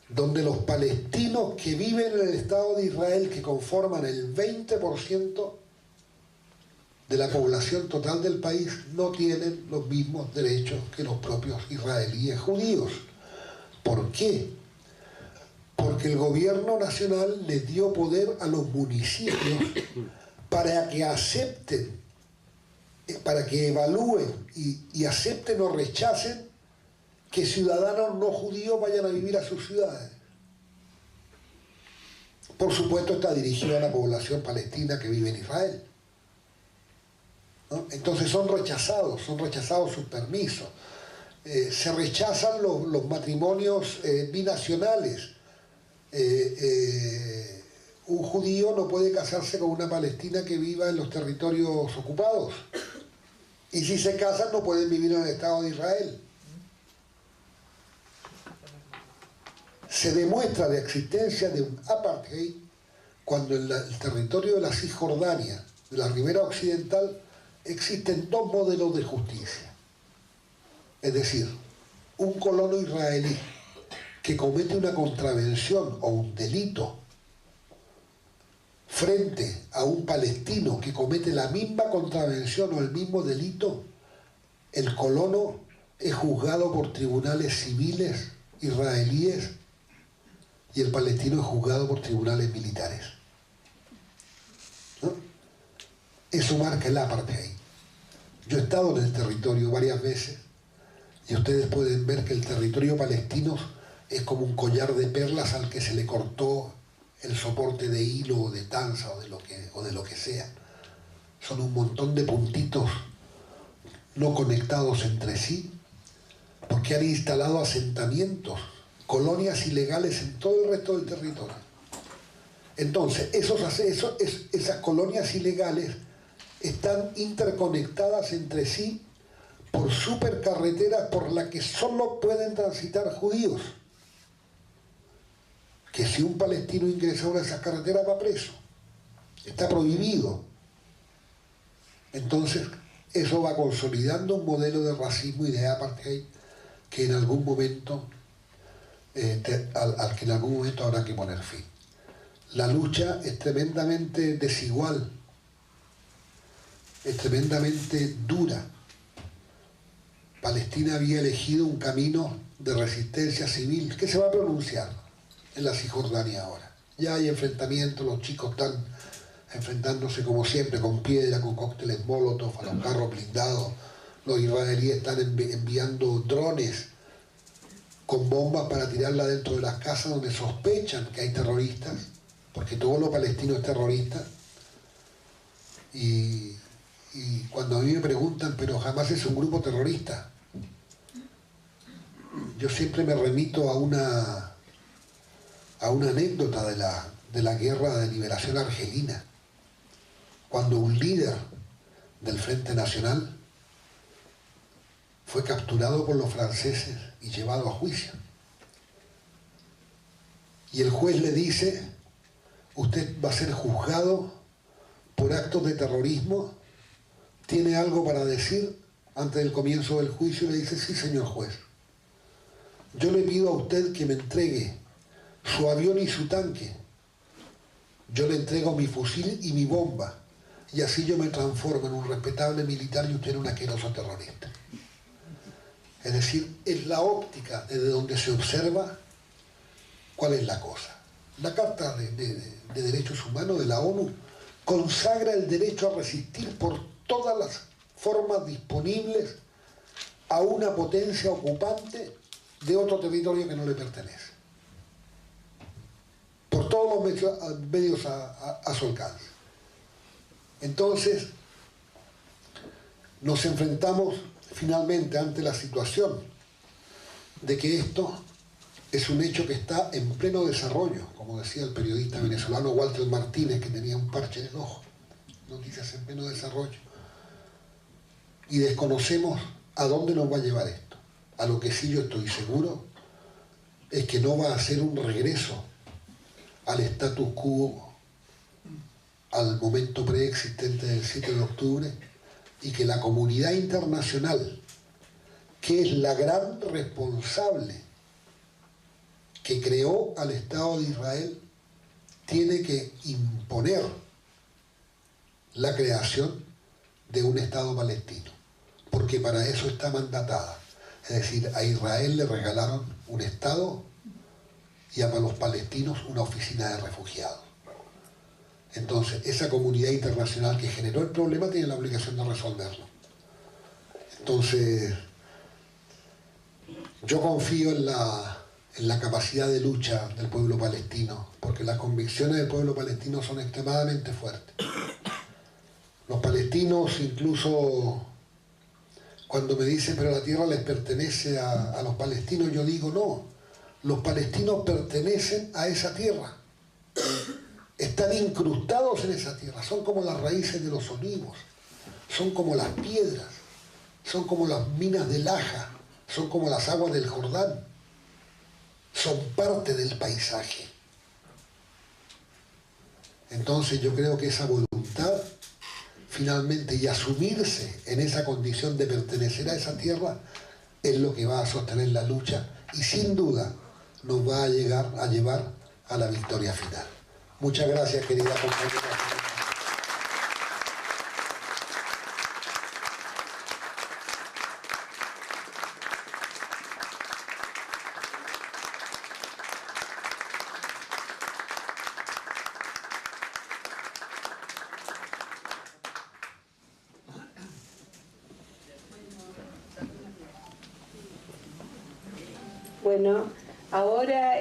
donde los palestinos que viven en el Estado de Israel, que conforman el 20% de la población total del país, no tienen los mismos derechos que los propios israelíes judíos. ¿Por qué? Porque el gobierno nacional les dio poder a los municipios para que acepten, para que evalúen y acepten o rechacen que ciudadanos no judíos vayan a vivir a sus ciudades. Por supuesto, está dirigido a la población palestina que vive en Israel, ¿no? Entonces son rechazados sus permisos. se rechazan los matrimonios binacionales. Un judío no puede casarse con una palestina que viva en los territorios ocupados. Y si se casan no pueden vivir en el Estado de Israel. Se demuestra la existencia de un apartheid cuando en el territorio de la Cisjordania, de la Ribera Occidental, existen dos modelos de justicia. Es decir, un colono israelí que comete una contravención o un delito frente a un palestino que comete la misma contravención o el mismo delito, el colono es juzgado por tribunales civiles israelíes y el palestino es juzgado por tribunales militares. ¿No? Eso marca el apartheid. Yo he estado en el territorio varias veces y ustedes pueden ver que el territorio palestino es como un collar de perlas al que se le cortó el soporte de hilo o de tanza o de lo que sea. Son un montón de puntitos no conectados entre sí porque han instalado asentamientos, colonias ilegales en todo el resto del territorio. Entonces, esas colonias ilegales están interconectadas entre sí por supercarreteras por las que solo pueden transitar judíos. Que si un palestino ingresa a una de esas carreteras va preso. Está prohibido. Entonces, eso va consolidando un modelo de racismo y de apartheid que en algún momento, al que en algún momento habrá que poner fin. La lucha es tremendamente desigual, es tremendamente dura. Palestina había elegido un camino de resistencia civil que se va a pronunciar en la Cisjordania ahora. Ya hay enfrentamientos, los chicos están enfrentándose como siempre con piedra, con cócteles molotov a los carros blindados. Los israelíes están enviando drones con bombas para tirarla dentro de las casas donde sospechan que hay terroristas, porque todo lo palestino es terrorista. Y cuando a mí me preguntan, pero jamás es un grupo terrorista, yo siempre me remito a una anécdota de la guerra de liberación argelina, cuando un líder del Frente Nacional fue capturado por los franceses y llevado a juicio. Y el juez le dice, usted va a ser juzgado por actos de terrorismo, ¿tiene algo para decir antes del comienzo del juicio? Y le dice, sí, señor juez, yo le pido a usted que me entregue su avión y su tanque, yo le entrego mi fusil y mi bomba, y así yo me transformo en un respetable militar y usted en un asqueroso terrorista. Es decir, es la óptica desde donde se observa cuál es la cosa. La Carta de Derechos Humanos de la ONU consagra el derecho a resistir por todas las formas disponibles a una potencia ocupante de otro territorio que no le pertenece. Por todos los medios a su alcance. Entonces, nos enfrentamos finalmente ante la situación de que esto es un hecho que está en pleno desarrollo, como decía el periodista venezolano Walter Martínez, que tenía un parche en el ojo. Noticias en pleno desarrollo. Y desconocemos a dónde nos va a llevar esto. A lo que sí yo estoy seguro es que no va a ser un regreso al status quo, al momento preexistente del 7 de octubre, y que la comunidad internacional, que es la gran responsable que creó al Estado de Israel, tiene que imponer la creación de un Estado palestino, porque para eso está mandatada. Es decir, a Israel le regalaron un Estado y a los palestinos una oficina de refugiados. Entonces, esa comunidad internacional que generó el problema tiene la obligación de resolverlo. Entonces, yo confío en la capacidad de lucha del pueblo palestino, porque las convicciones del pueblo palestino son extremadamente fuertes. Los palestinos, incluso Cuando me dicen, pero la tierra les pertenece a los palestinos, yo digo, no, los palestinos pertenecen a esa tierra. Están incrustados en esa tierra, son como las raíces de los olivos, son como las piedras, son como las minas de Laja, son como las aguas del Jordán, son parte del paisaje. Entonces yo creo que esa voluntad finalmente y asumirse en esa condición de pertenecer a esa tierra es lo que va a sostener la lucha y sin duda nos va a llevar a la victoria final. Muchas gracias, querida compañera. Bueno, ahora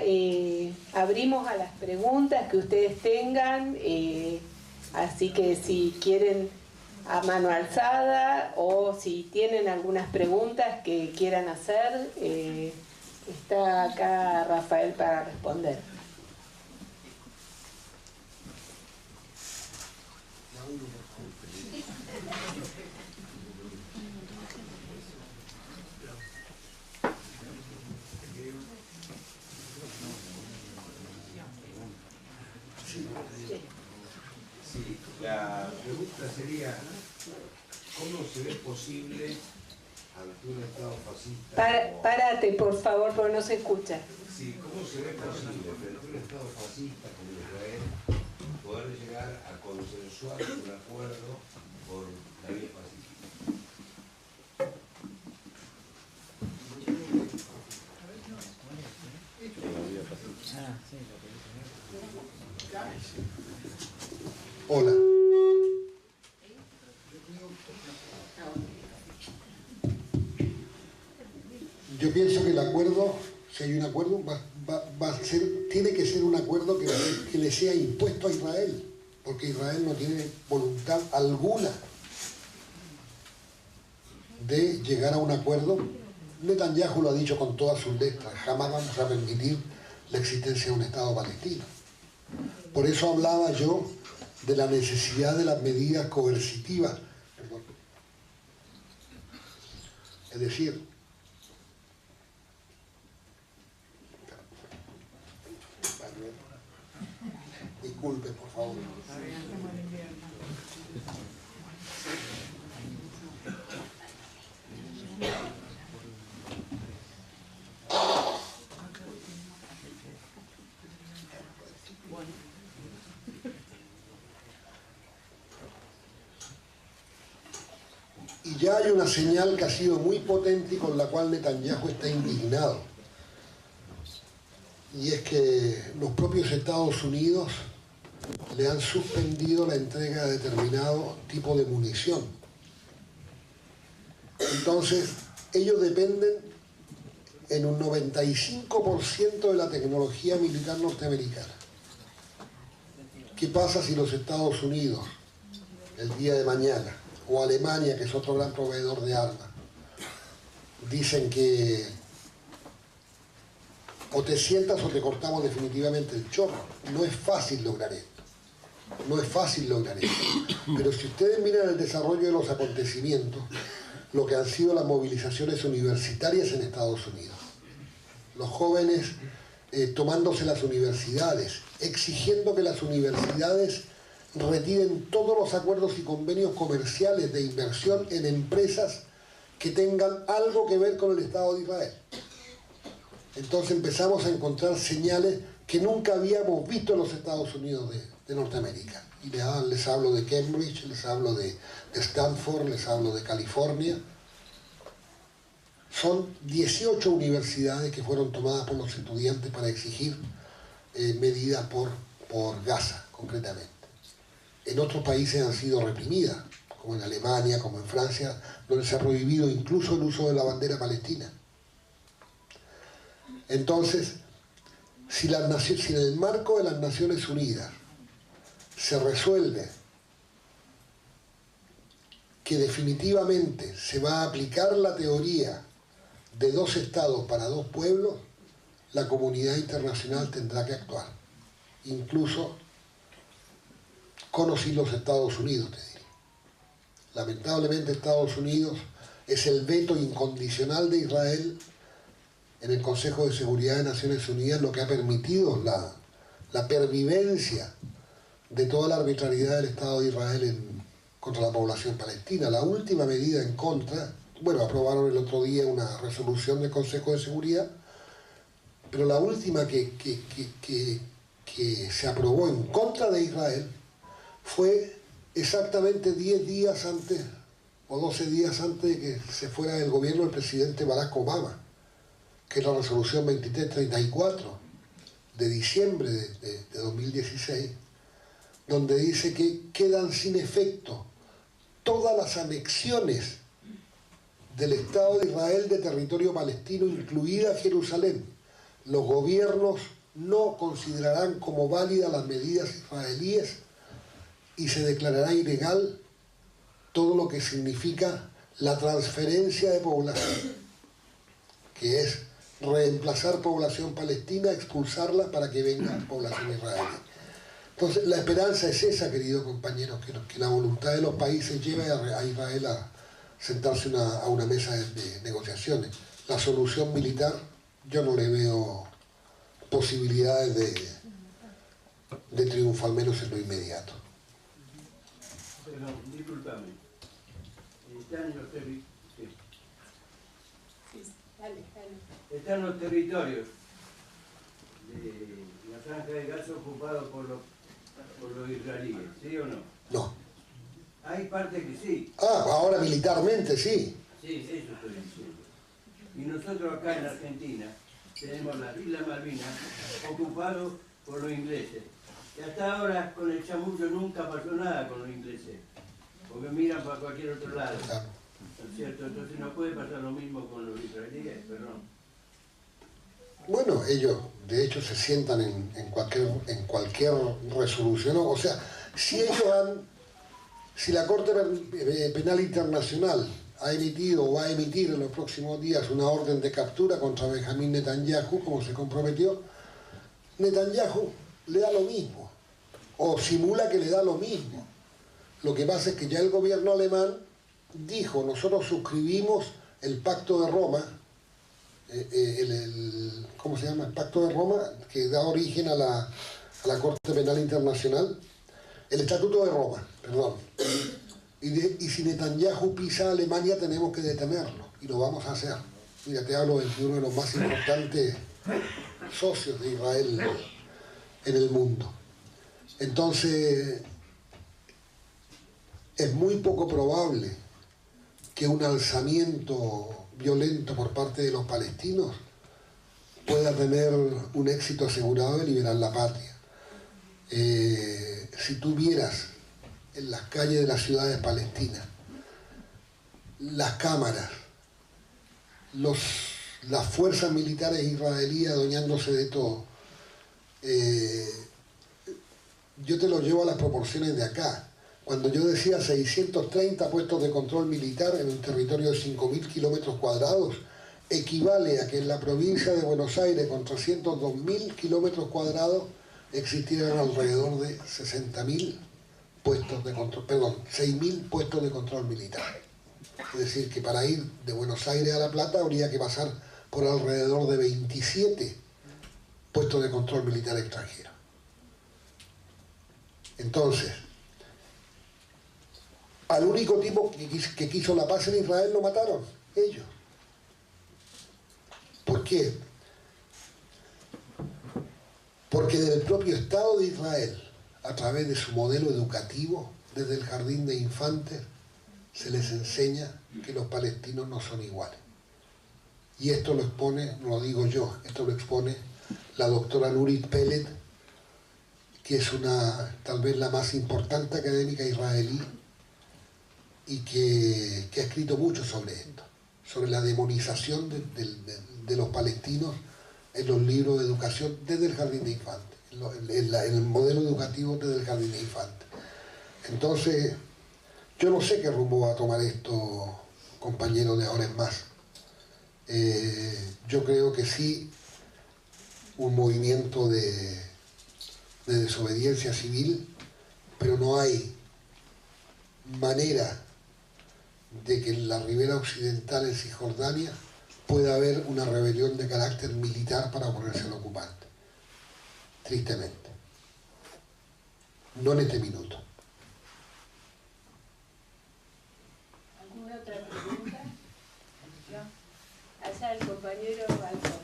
abrimos a las preguntas que ustedes tengan, así que si quieren a mano alzada o si tienen algunas preguntas que quieran hacer, está acá Rafael para responder. Sí, la pregunta sería, ¿cómo se ve posible ante un Estado fascista? Párate, por favor, porque no se escucha. Sí, ¿cómo se ve posible frente a un Estado fascista como Israel poder llegar a consensuar un acuerdo por la vía pacífica? Hola. Yo pienso que el acuerdo, si hay un acuerdo, tiene que ser un acuerdo que le sea impuesto a Israel, porque Israel no tiene voluntad alguna de llegar a un acuerdo. Netanyahu lo ha dicho con todas sus letras, jamás vamos a permitir la existencia de un Estado palestino. Por eso hablaba yo de la necesidad de las medidas coercitivas. Perdón. Es decir, disculpe, por favor. Y ya hay una señal que ha sido muy potente y con la cual Netanyahu está indignado. Y es que los propios Estados Unidos le han suspendido la entrega de determinado tipo de munición. Entonces, ellos dependen en un 95% de la tecnología militar norteamericana. ¿Qué pasa si los Estados Unidos, el día de mañana, o Alemania, que es otro gran proveedor de armas, dicen que o te sientas o te cortamos definitivamente el chorro? No es fácil lograr esto. No es fácil lograr esto. Pero si ustedes miran el desarrollo de los acontecimientos, lo que han sido las movilizaciones universitarias en Estados Unidos, los jóvenes tomándose las universidades, exigiendo que las universidades retiren todos los acuerdos y convenios comerciales de inversión en empresas que tengan algo que ver con el Estado de Israel. Entonces empezamos a encontrar señales que nunca habíamos visto en los Estados Unidos de Norteamérica. Y les hablo de Cambridge, les hablo de Stanford, les hablo de California. Son 18 universidades que fueron tomadas por los estudiantes para exigir medidas por Gaza, concretamente. En otros países han sido reprimidas, como en Alemania, como en Francia, donde se ha prohibido incluso el uso de la bandera palestina. Entonces, si en el marco de las Naciones Unidas se resuelve que definitivamente se va a aplicar la teoría de 2 estados para 2 pueblos, la comunidad internacional tendrá que actuar, incluso con o sin los Estados Unidos, te diré. Lamentablemente Estados Unidos es el veto incondicional de Israel en el Consejo de Seguridad de Naciones Unidas, lo que ha permitido la pervivencia de toda la arbitrariedad del Estado de Israel contra la población palestina. La última medida en contra, bueno, aprobaron el otro día una resolución del Consejo de Seguridad, pero la última que se aprobó en contra de Israel fue exactamente 10 días antes o 12 días antes de que se fuera del gobierno del presidente Barack Obama, que es la resolución 2334 de diciembre de 2016, donde dice que quedan sin efecto todas las anexiones del Estado de Israel de territorio palestino, incluida Jerusalén. Los gobiernos no considerarán como válidas las medidas israelíes y se declarará ilegal todo lo que significa la transferencia de población, que es reemplazar población palestina, expulsarla para que venga población israelí. Entonces, la esperanza es esa, queridos compañeros, que la voluntad de los países lleve a Israel a sentarse a una mesa de negociaciones. La solución militar, yo no le veo posibilidades de triunfo, al menos en lo inmediato. Pero, discúlpame, están los territorios de la Franja de Gaza ocupados por los israelíes, ¿sí o no? No. Hay partes que sí. Ahora militarmente sí. Sí, eso estoy diciendo. Y nosotros acá en Argentina tenemos las Islas Malvinas ocupadas por los ingleses. Y hasta ahora con el chamullo nunca pasó nada con los ingleses, porque miran para cualquier otro lado. ¿No es cierto? Entonces no puede pasar lo mismo con los israelíes, perdón. Bueno, ellos de hecho se sientan en cualquier resolución, o sea, si la Corte Penal Internacional ha emitido o va a emitir en los próximos días una orden de captura contra Benjamín Netanyahu, como se comprometió, Netanyahu le da lo mismo, o simula que le da lo mismo. Lo que pasa es que ya el gobierno alemán dijo: nosotros suscribimos el Pacto de Roma, ¿cómo se llama? El Pacto de Roma, que da origen a la Corte Penal Internacional, el Estatuto de Roma, perdón. Y si Netanyahu pisa a Alemania, tenemos que detenerlo, y lo vamos a hacer. Mira, te hablo de uno de los más importantes socios de Israel en el mundo. Entonces, es muy poco probable que un alzamiento violento por parte de los palestinos pueda tener un éxito asegurado de liberar la patria. Si tú vieras en las calles de las ciudades palestinas las cámaras, las fuerzas militares israelíes adueñándose de todo, yo te lo llevo a las proporciones de acá. Cuando yo decía 630 puestos de control militar en un territorio de 5.000 kilómetros cuadrados, equivale a que en la provincia de Buenos Aires, con 302.000 kilómetros cuadrados, existieran alrededor de 60.000 puestos de control, perdón, 6.000 puestos de control militar. Es decir, que para ir de Buenos Aires a La Plata habría que pasar por alrededor de 27 puestos de control militar extranjero. Entonces, al único tipo que quiso la paz en Israel lo mataron, ellos. ¿Por qué? Porque del propio Estado de Israel, a través de su modelo educativo, desde el jardín de infantes, se les enseña que los palestinos no son iguales. Y esto lo expone, no lo digo yo, esto lo expone la doctora Nurit Peled, que es tal vez la más importante académica israelí, y que ha escrito mucho sobre esto, sobre la demonización de los palestinos en los libros de educación desde el jardín de infantes, en el modelo educativo desde el jardín de infantes. Entonces, Yo no sé qué rumbo va a tomar esto, compañero, de ahora en más. Yo creo que sí, un movimiento de desobediencia civil, pero no hay manera de que en la ribera occidental, en Cisjordania, pueda haber una rebelión de carácter militar para oponerse al ocupante. Tristemente. No en este minuto. ¿Alguna otra pregunta? No. Allá el compañero Alfonso.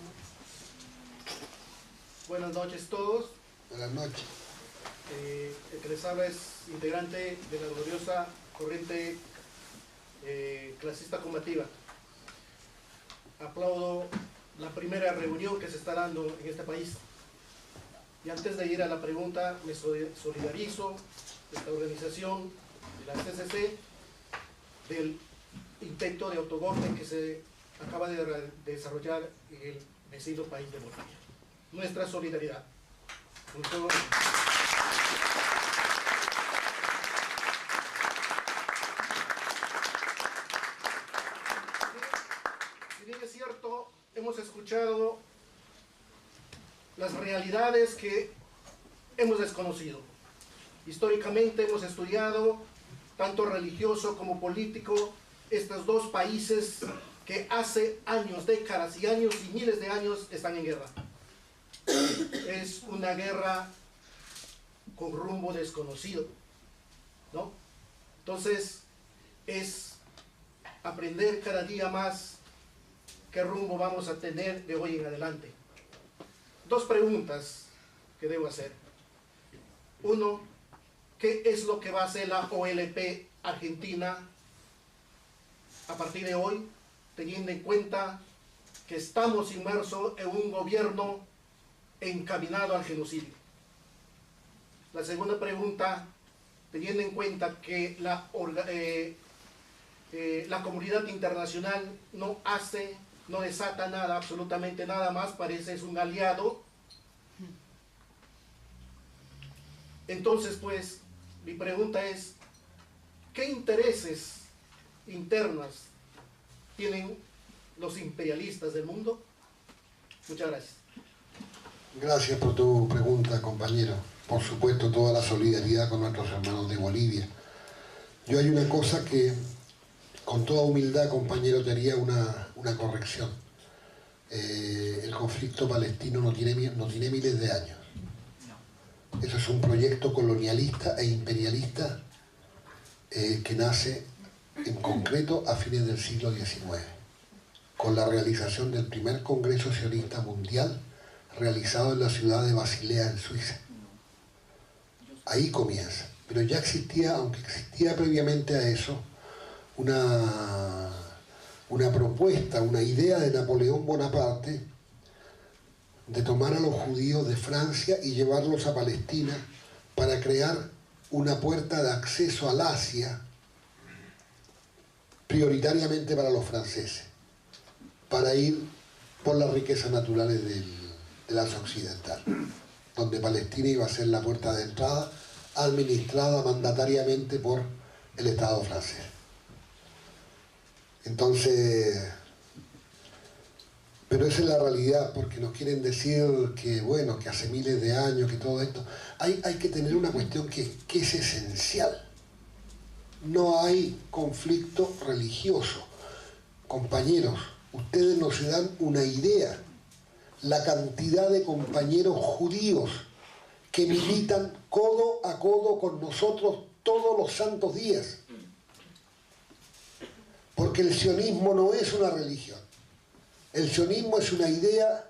Buenas noches a todos. Buenas noches. El que les habla es integrante de la gloriosa corriente clasista combativa. Aplaudo la primera reunión que se está dando en este país. Y antes de ir a la pregunta, me solidarizo de esta organización, de la CCC, del intento de autogolpe que se acaba de desarrollar en el vecino país de Bolivia. Nuestra solidaridad. Con todo. Si bien es cierto, hemos escuchado las realidades que hemos desconocido. Históricamente hemos estudiado, tanto religioso como político, estos dos países que hace años, décadas y años y miles de años están en guerra. Es una guerra con rumbo desconocido, ¿no? Entonces, es aprender cada día más qué rumbo vamos a tener de hoy en adelante. Dos preguntas que debo hacer. Uno, ¿qué es lo que va a hacer la OLP Argentina a partir de hoy, teniendo en cuenta que estamos inmersos en un gobierno encaminado al genocidio? La segunda pregunta, teniendo en cuenta que la comunidad internacional no desata nada, absolutamente nada más, parece es un aliado. Entonces, pues, mi pregunta es, ¿qué intereses internos tienen los imperialistas del mundo? Muchas gracias. Gracias por tu pregunta, compañero. Por supuesto, toda la solidaridad con nuestros hermanos de Bolivia. Yo hay una cosa que, con toda humildad, compañero, te haría una corrección. El conflicto palestino no tiene miles de años. Eso es un proyecto colonialista e imperialista que nace en concreto a fines del siglo XIX, con la realización del primer Congreso Sionista Mundial realizado en la ciudad de Basilea, en Suiza. Ahí comienza. Pero ya existía, aunque existía previamente a eso, una propuesta, una idea de Napoleón Bonaparte de tomar a los judíos de Francia y llevarlos a Palestina para crear una puerta de acceso al Asia prioritariamente para los franceses, para ir por las riquezas naturales del Asia Occidental, donde Palestina iba a ser la puerta de entrada administrada mandatariamente por el Estado francés. Entonces, pero esa es la realidad, porque nos quieren decir que, bueno, que hace miles de años, que todo esto. Hay que tener una cuestión que es esencial. No hay conflicto religioso. Compañeros, ustedes no se dan una idea la cantidad de compañeros judíos que militan codo a codo con nosotros todos los santos días. Porque el sionismo no es una religión. El sionismo es una idea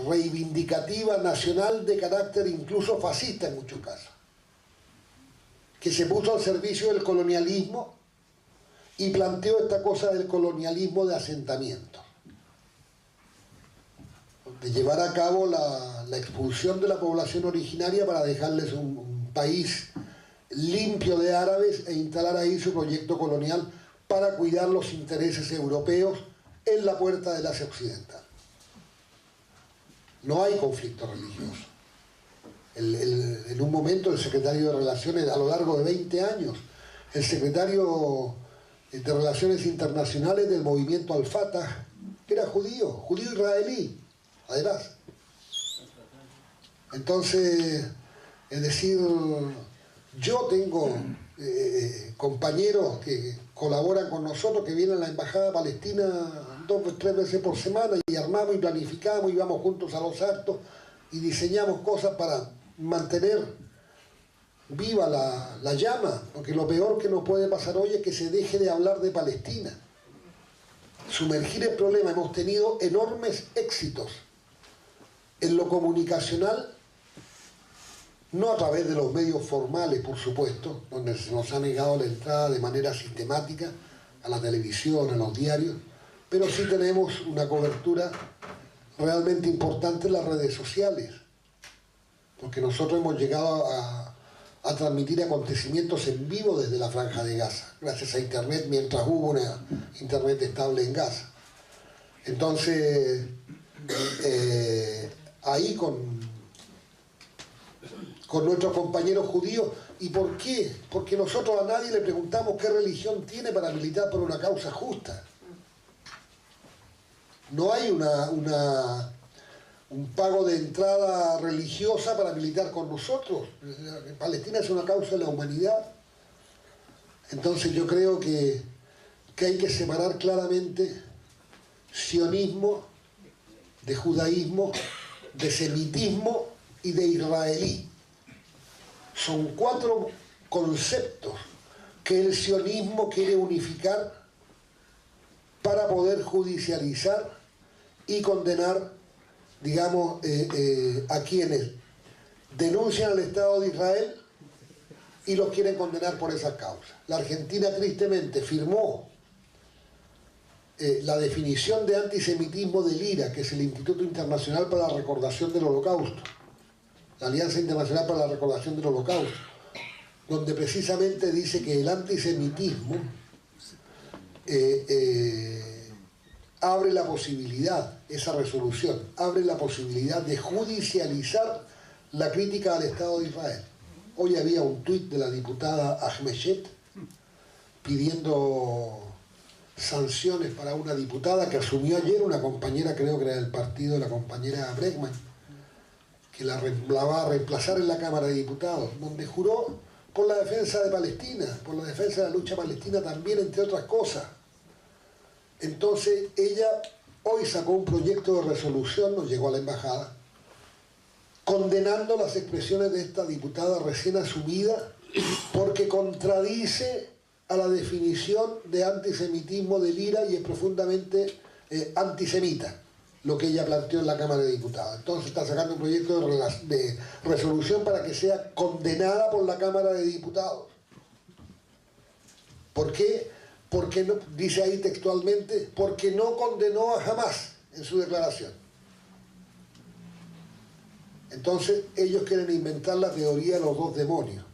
reivindicativa nacional de carácter incluso fascista en muchos casos, que se puso al servicio del colonialismo y planteó esta cosa del colonialismo de asentamiento, de llevar a cabo la expulsión de la población originaria para dejarles un país limpio de árabes e instalar ahí su proyecto colonial para cuidar los intereses europeos en la puerta del Asia Occidental. No hay conflicto religioso. En un momento el secretario de Relaciones, a lo largo de 20 años, el secretario de Relaciones Internacionales del movimiento Al-Fatah era judío israelí, además. Entonces, es decir, yo tengo compañeros que colaboran con nosotros, que vienen a la Embajada Palestina 2 o 3 veces por semana y armamos y planificamos y vamos juntos a los actos y diseñamos cosas para mantener viva la llama, porque lo peor que nos puede pasar hoy es que se deje de hablar de Palestina. Sumergir el problema. Hemos tenido enormes éxitos en lo comunicacional, no a través de los medios formales, por supuesto, donde se nos ha negado la entrada de manera sistemática a la televisión, a los diarios, pero sí tenemos una cobertura realmente importante en las redes sociales, porque nosotros hemos llegado a transmitir acontecimientos en vivo desde la Franja de Gaza, gracias a Internet, mientras hubo una Internet estable en Gaza. Entonces, ahí con nuestros compañeros judíos. ¿Y por qué? Porque nosotros a nadie le preguntamos qué religión tiene para militar por una causa justa. No hay un pago de entrada religiosa para militar con nosotros. Palestina es una causa de la humanidad. Entonces yo creo que hay que separar claramente sionismo de judaísmo, de semitismo y de israelí. Son 4 conceptos que el sionismo quiere unificar para poder judicializar y condenar, digamos, a quienes denuncian al Estado de Israel y los quieren condenar por esas causas. La Argentina tristemente firmó la definición de antisemitismo del IRA, que es el Instituto Internacional para la Recordación del Holocausto, la Alianza Internacional para la Recordación del Holocausto, donde precisamente dice que el antisemitismo abre la posibilidad, esa resolución, abre la posibilidad de judicializar la crítica al Estado de Israel. Hoy había un tuit de la diputada Ahmeyet pidiendo sanciones para una diputada que asumió ayer, una compañera, creo que era del partido, la compañera Bregman, que la va a reemplazar en la Cámara de Diputados, donde juró por la defensa de Palestina, por la defensa de la lucha palestina también, entre otras cosas. Entonces ella hoy sacó un proyecto de resolución, nos llegó a la embajada, condenando las expresiones de esta diputada recién asumida porque contradice a la definición de antisemitismo del IRA y es profundamente antisemita lo que ella planteó en la Cámara de Diputados. Entonces está sacando un proyecto de resolución para que sea condenada por la Cámara de Diputados. ¿Por qué? Porque no, dice ahí textualmente, porque no condenó a Hamás en su declaración. Entonces ellos quieren inventar la teoría de los 2 demonios,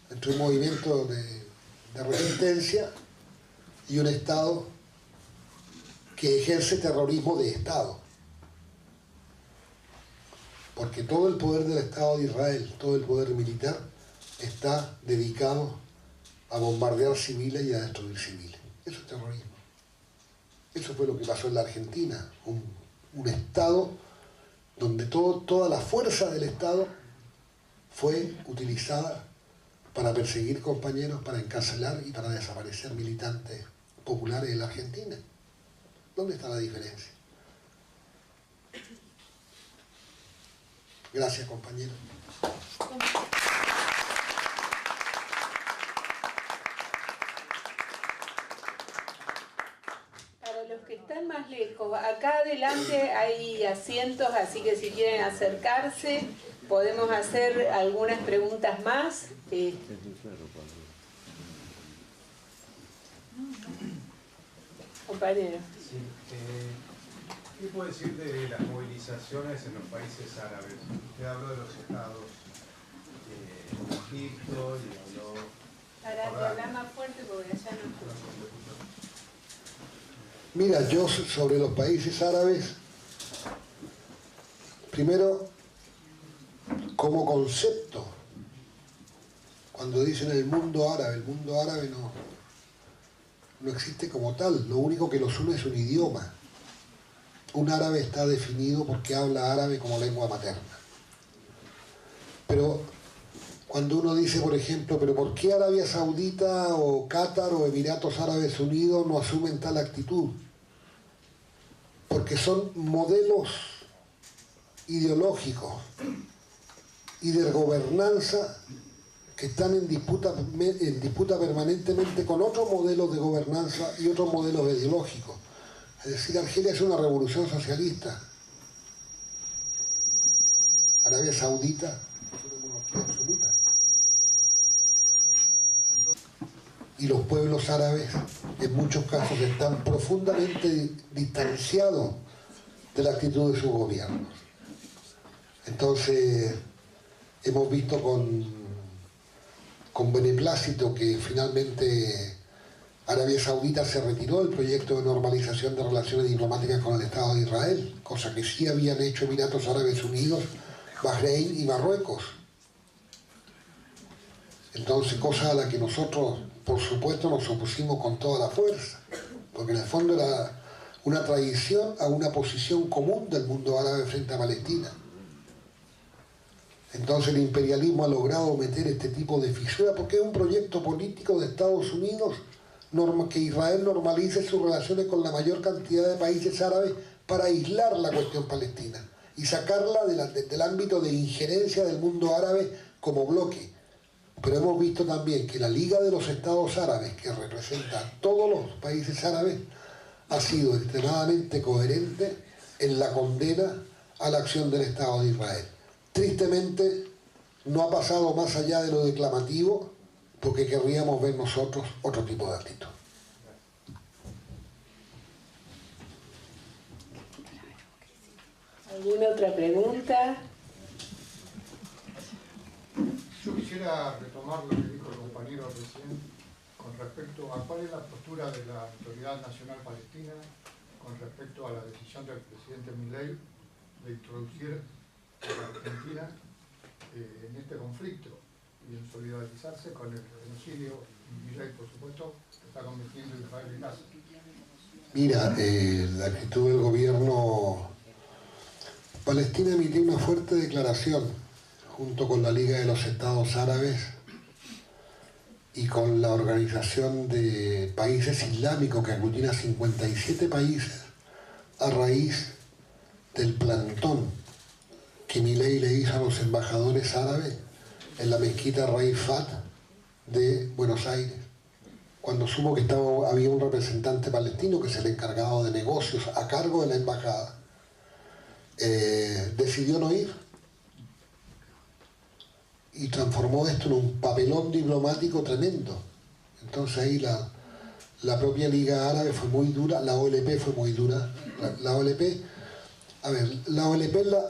entre un movimiento de resistencia y un Estado que ejerce terrorismo de Estado. Porque todo el poder del Estado de Israel, todo el poder militar, está dedicado a bombardear civiles y a destruir civiles. Eso es terrorismo. Eso fue lo que pasó en la Argentina, un Estado donde toda la fuerza del Estado fue utilizada para perseguir compañeros, para encarcelar y para desaparecer militantes populares en la Argentina. ¿Dónde está la diferencia? Gracias, compañero. Para los que están más lejos, acá adelante hay asientos, así que si quieren acercarse, podemos hacer algunas preguntas más. Compañero. Sí, ¿qué puede decir de las movilizaciones en los países árabes? Usted habló de los estados de Egipto y habló... Para hablar más fuerte porque allá no escucho. Mira, yo sobre los países árabes, primero, como concepto, Cuando dicen el mundo árabe no existe como tal, lo único que los une es un idioma. Un árabe está definido porque habla árabe como lengua materna. Pero cuando uno dice, por ejemplo, pero ¿por qué Arabia Saudita o Qatar o Emiratos Árabes Unidos no asumen tal actitud? Porque son modelos ideológicos y de gobernanza que están en disputa permanentemente con otros modelos de gobernanza y otros modelos ideológicos. Es decir, Argelia es una revolución socialista. Arabia Saudita es una monarquía absoluta. Y los pueblos árabes, en muchos casos, están profundamente distanciados de la actitud de sus gobiernos. Entonces, hemos visto con beneplácito que finalmente Arabia Saudita se retiró del proyecto de normalización de relaciones diplomáticas con el Estado de Israel, cosa que sí habían hecho Emiratos Árabes Unidos, Bahrein y Marruecos. Entonces, cosa a la que nosotros, por supuesto, nos opusimos con toda la fuerza, porque en el fondo era una traición a una posición común del mundo árabe frente a Palestina. Entonces el imperialismo ha logrado meter este tipo de fisura porque es un proyecto político de Estados Unidos que Israel normalice sus relaciones con la mayor cantidad de países árabes para aislar la cuestión palestina y sacarla del ámbito de injerencia del mundo árabe como bloque. Pero hemos visto también que la Liga de los Estados Árabes, que representa a todos los países árabes, ha sido extremadamente coherente en la condena a la acción del Estado de Israel. Tristemente, no ha pasado más allá de lo declamativo, porque querríamos ver nosotros otro tipo de actitud. ¿Alguna otra pregunta? Yo quisiera retomar lo que dijo el compañero recién con respecto a cuál es la postura de la Autoridad Nacional Palestina con respecto a la decisión del presidente Milei de introducir a la Argentina en este conflicto y en solidarizarse con el genocidio y Milei, por supuesto, que está cometiendo Israel en Gaza. Mira, la actitud del gobierno palestino emitió una fuerte declaración junto con la Liga de los Estados Árabes y con la Organización de Países Islámicos, que aglutina 57 países, a raíz del plantón que Milei le hizo a los embajadores árabes en la mezquita Raifat de Buenos Aires, cuando supo que había un representante palestino que es el encargado de negocios a cargo de la embajada. Decidió no ir y transformó esto en un papelón diplomático tremendo. Entonces ahí la propia Liga Árabe fue muy dura, la OLP fue muy dura. La OLP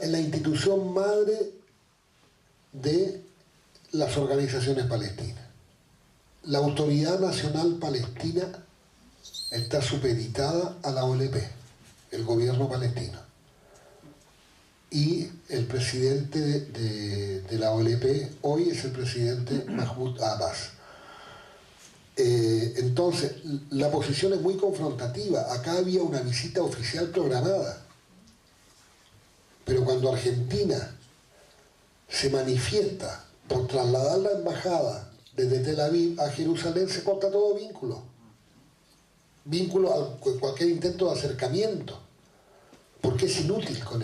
es la institución madre de las organizaciones palestinas. La Autoridad Nacional Palestina está supeditada a la OLP, el gobierno palestino. Y el presidente de la OLP hoy es el presidente Mahmoud Abbas. Entonces, la posición es muy confrontativa. Acá había una visita oficial programada. Pero cuando Argentina se manifiesta por trasladar la embajada desde Tel Aviv a Jerusalén, se corta todo vínculo. Vínculo a cualquier intento de acercamiento. Porque es inútil con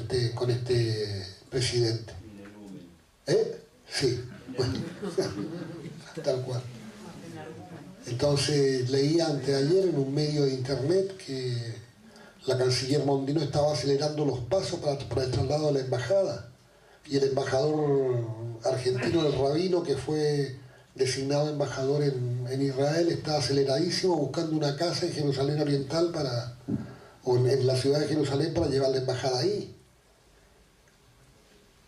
este presidente. Sí, bueno, tal cual. Entonces leí anteayer en un medio de internet que la canciller Mondino estaba acelerando los pasos para el traslado de la embajada, y el embajador argentino, el rabino, que fue designado embajador en Israel, está aceleradísimo buscando una casa en Jerusalén Oriental o en la ciudad de Jerusalén para llevar la embajada ahí.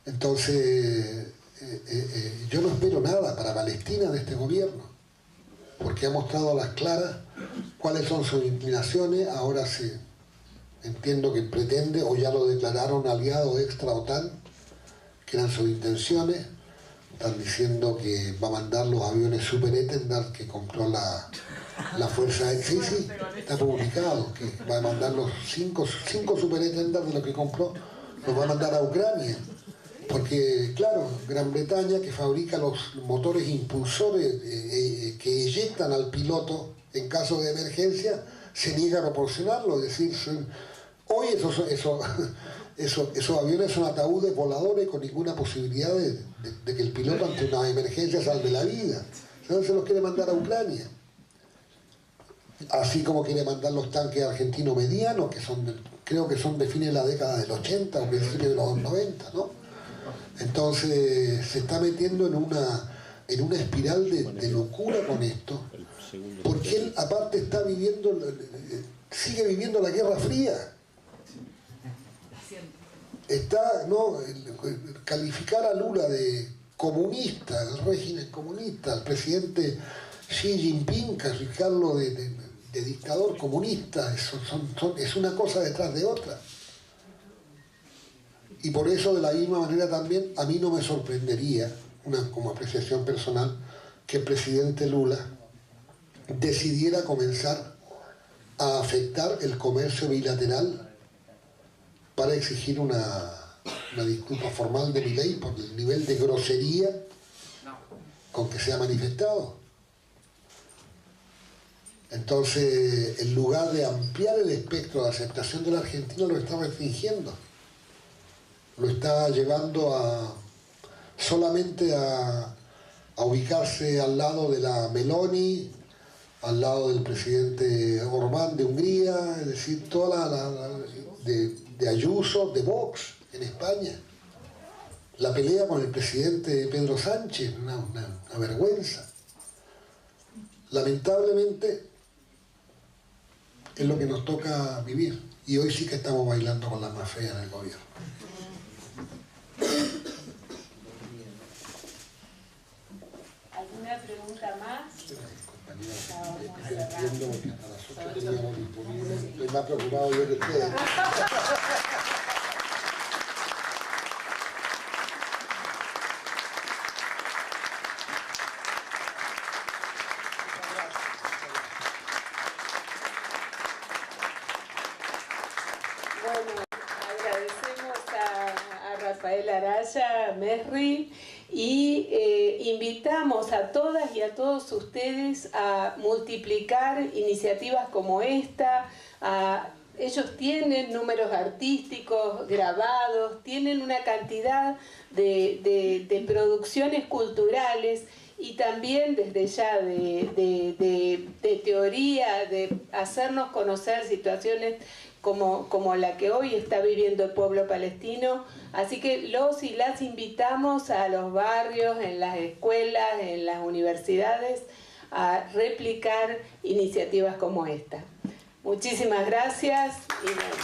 Entonces, yo no espero nada para Palestina de este gobierno, porque ha mostrado a las claras cuáles son sus inclinaciones. Ahora sí, entiendo que pretende, o ya lo declararon, aliado extra OTAN, que eran sus intenciones, Están diciendo que va a mandar los aviones Superétendard que compró la Fuerza Aérea. Sí, sí, está publicado, que va a mandar los 5 Superétendard de lo que compró, los va a mandar a Ucrania. Porque, claro, Gran Bretaña, que fabrica los motores impulsores que eyectan al piloto en caso de emergencia, se niega a proporcionarlo. Es decir, hoy esos aviones son ataúdes voladores con ninguna posibilidad de que el piloto ante una emergencia salve la vida. Entonces se los quiere mandar a Ucrania. Así como quiere mandar los tanques argentinos medianos, que creo que son de fines de la década del 80 o principios de los 90, ¿no? Entonces se está metiendo en una espiral de locura con esto, porque él aparte sigue viviendo la Guerra Fría. Calificar a Lula de comunista, el régimen comunista, al presidente Xi Jinping, calificarlo de dictador comunista, es una cosa detrás de otra. Y por eso, de la misma manera también, a mí no me sorprendería, como apreciación personal, que el presidente Lula decidiera comenzar a afectar el comercio bilateral para exigir una disculpa formal de Milei por el nivel de grosería con que se ha manifestado. Entonces, en lugar de ampliar el espectro de aceptación del argentino, lo está restringiendo. Lo está llevando solamente a ubicarse al lado de la Meloni, al lado del presidente Orbán de Hungría, es decir, de Ayuso, de Vox en España. La pelea con el presidente Pedro Sánchez, una vergüenza. Lamentablemente es lo que nos toca vivir, y hoy sí que estamos bailando con la más fea en el gobierno. ¿Alguna pregunta más? Entiendo porque hasta las 8 teníamos disponible. Estoy más preocupado yo que ustedes. Bueno, agradecemos a Rafael Araya, Mesri, y invitamos a todas y a todos ustedes a multiplicar iniciativas como esta. Ellos tienen números artísticos grabados, tienen una cantidad de producciones culturales y también desde ya de teoría, de hacernos conocer situaciones como la que hoy está viviendo el pueblo palestino. Así que los y las invitamos a los barrios, en las escuelas, en las universidades, a replicar iniciativas como esta. Muchísimas gracias. Y bueno.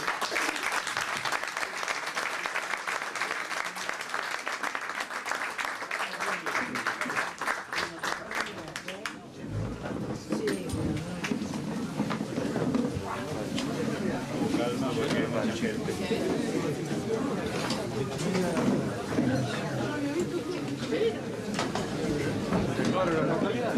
Claro, la localidad.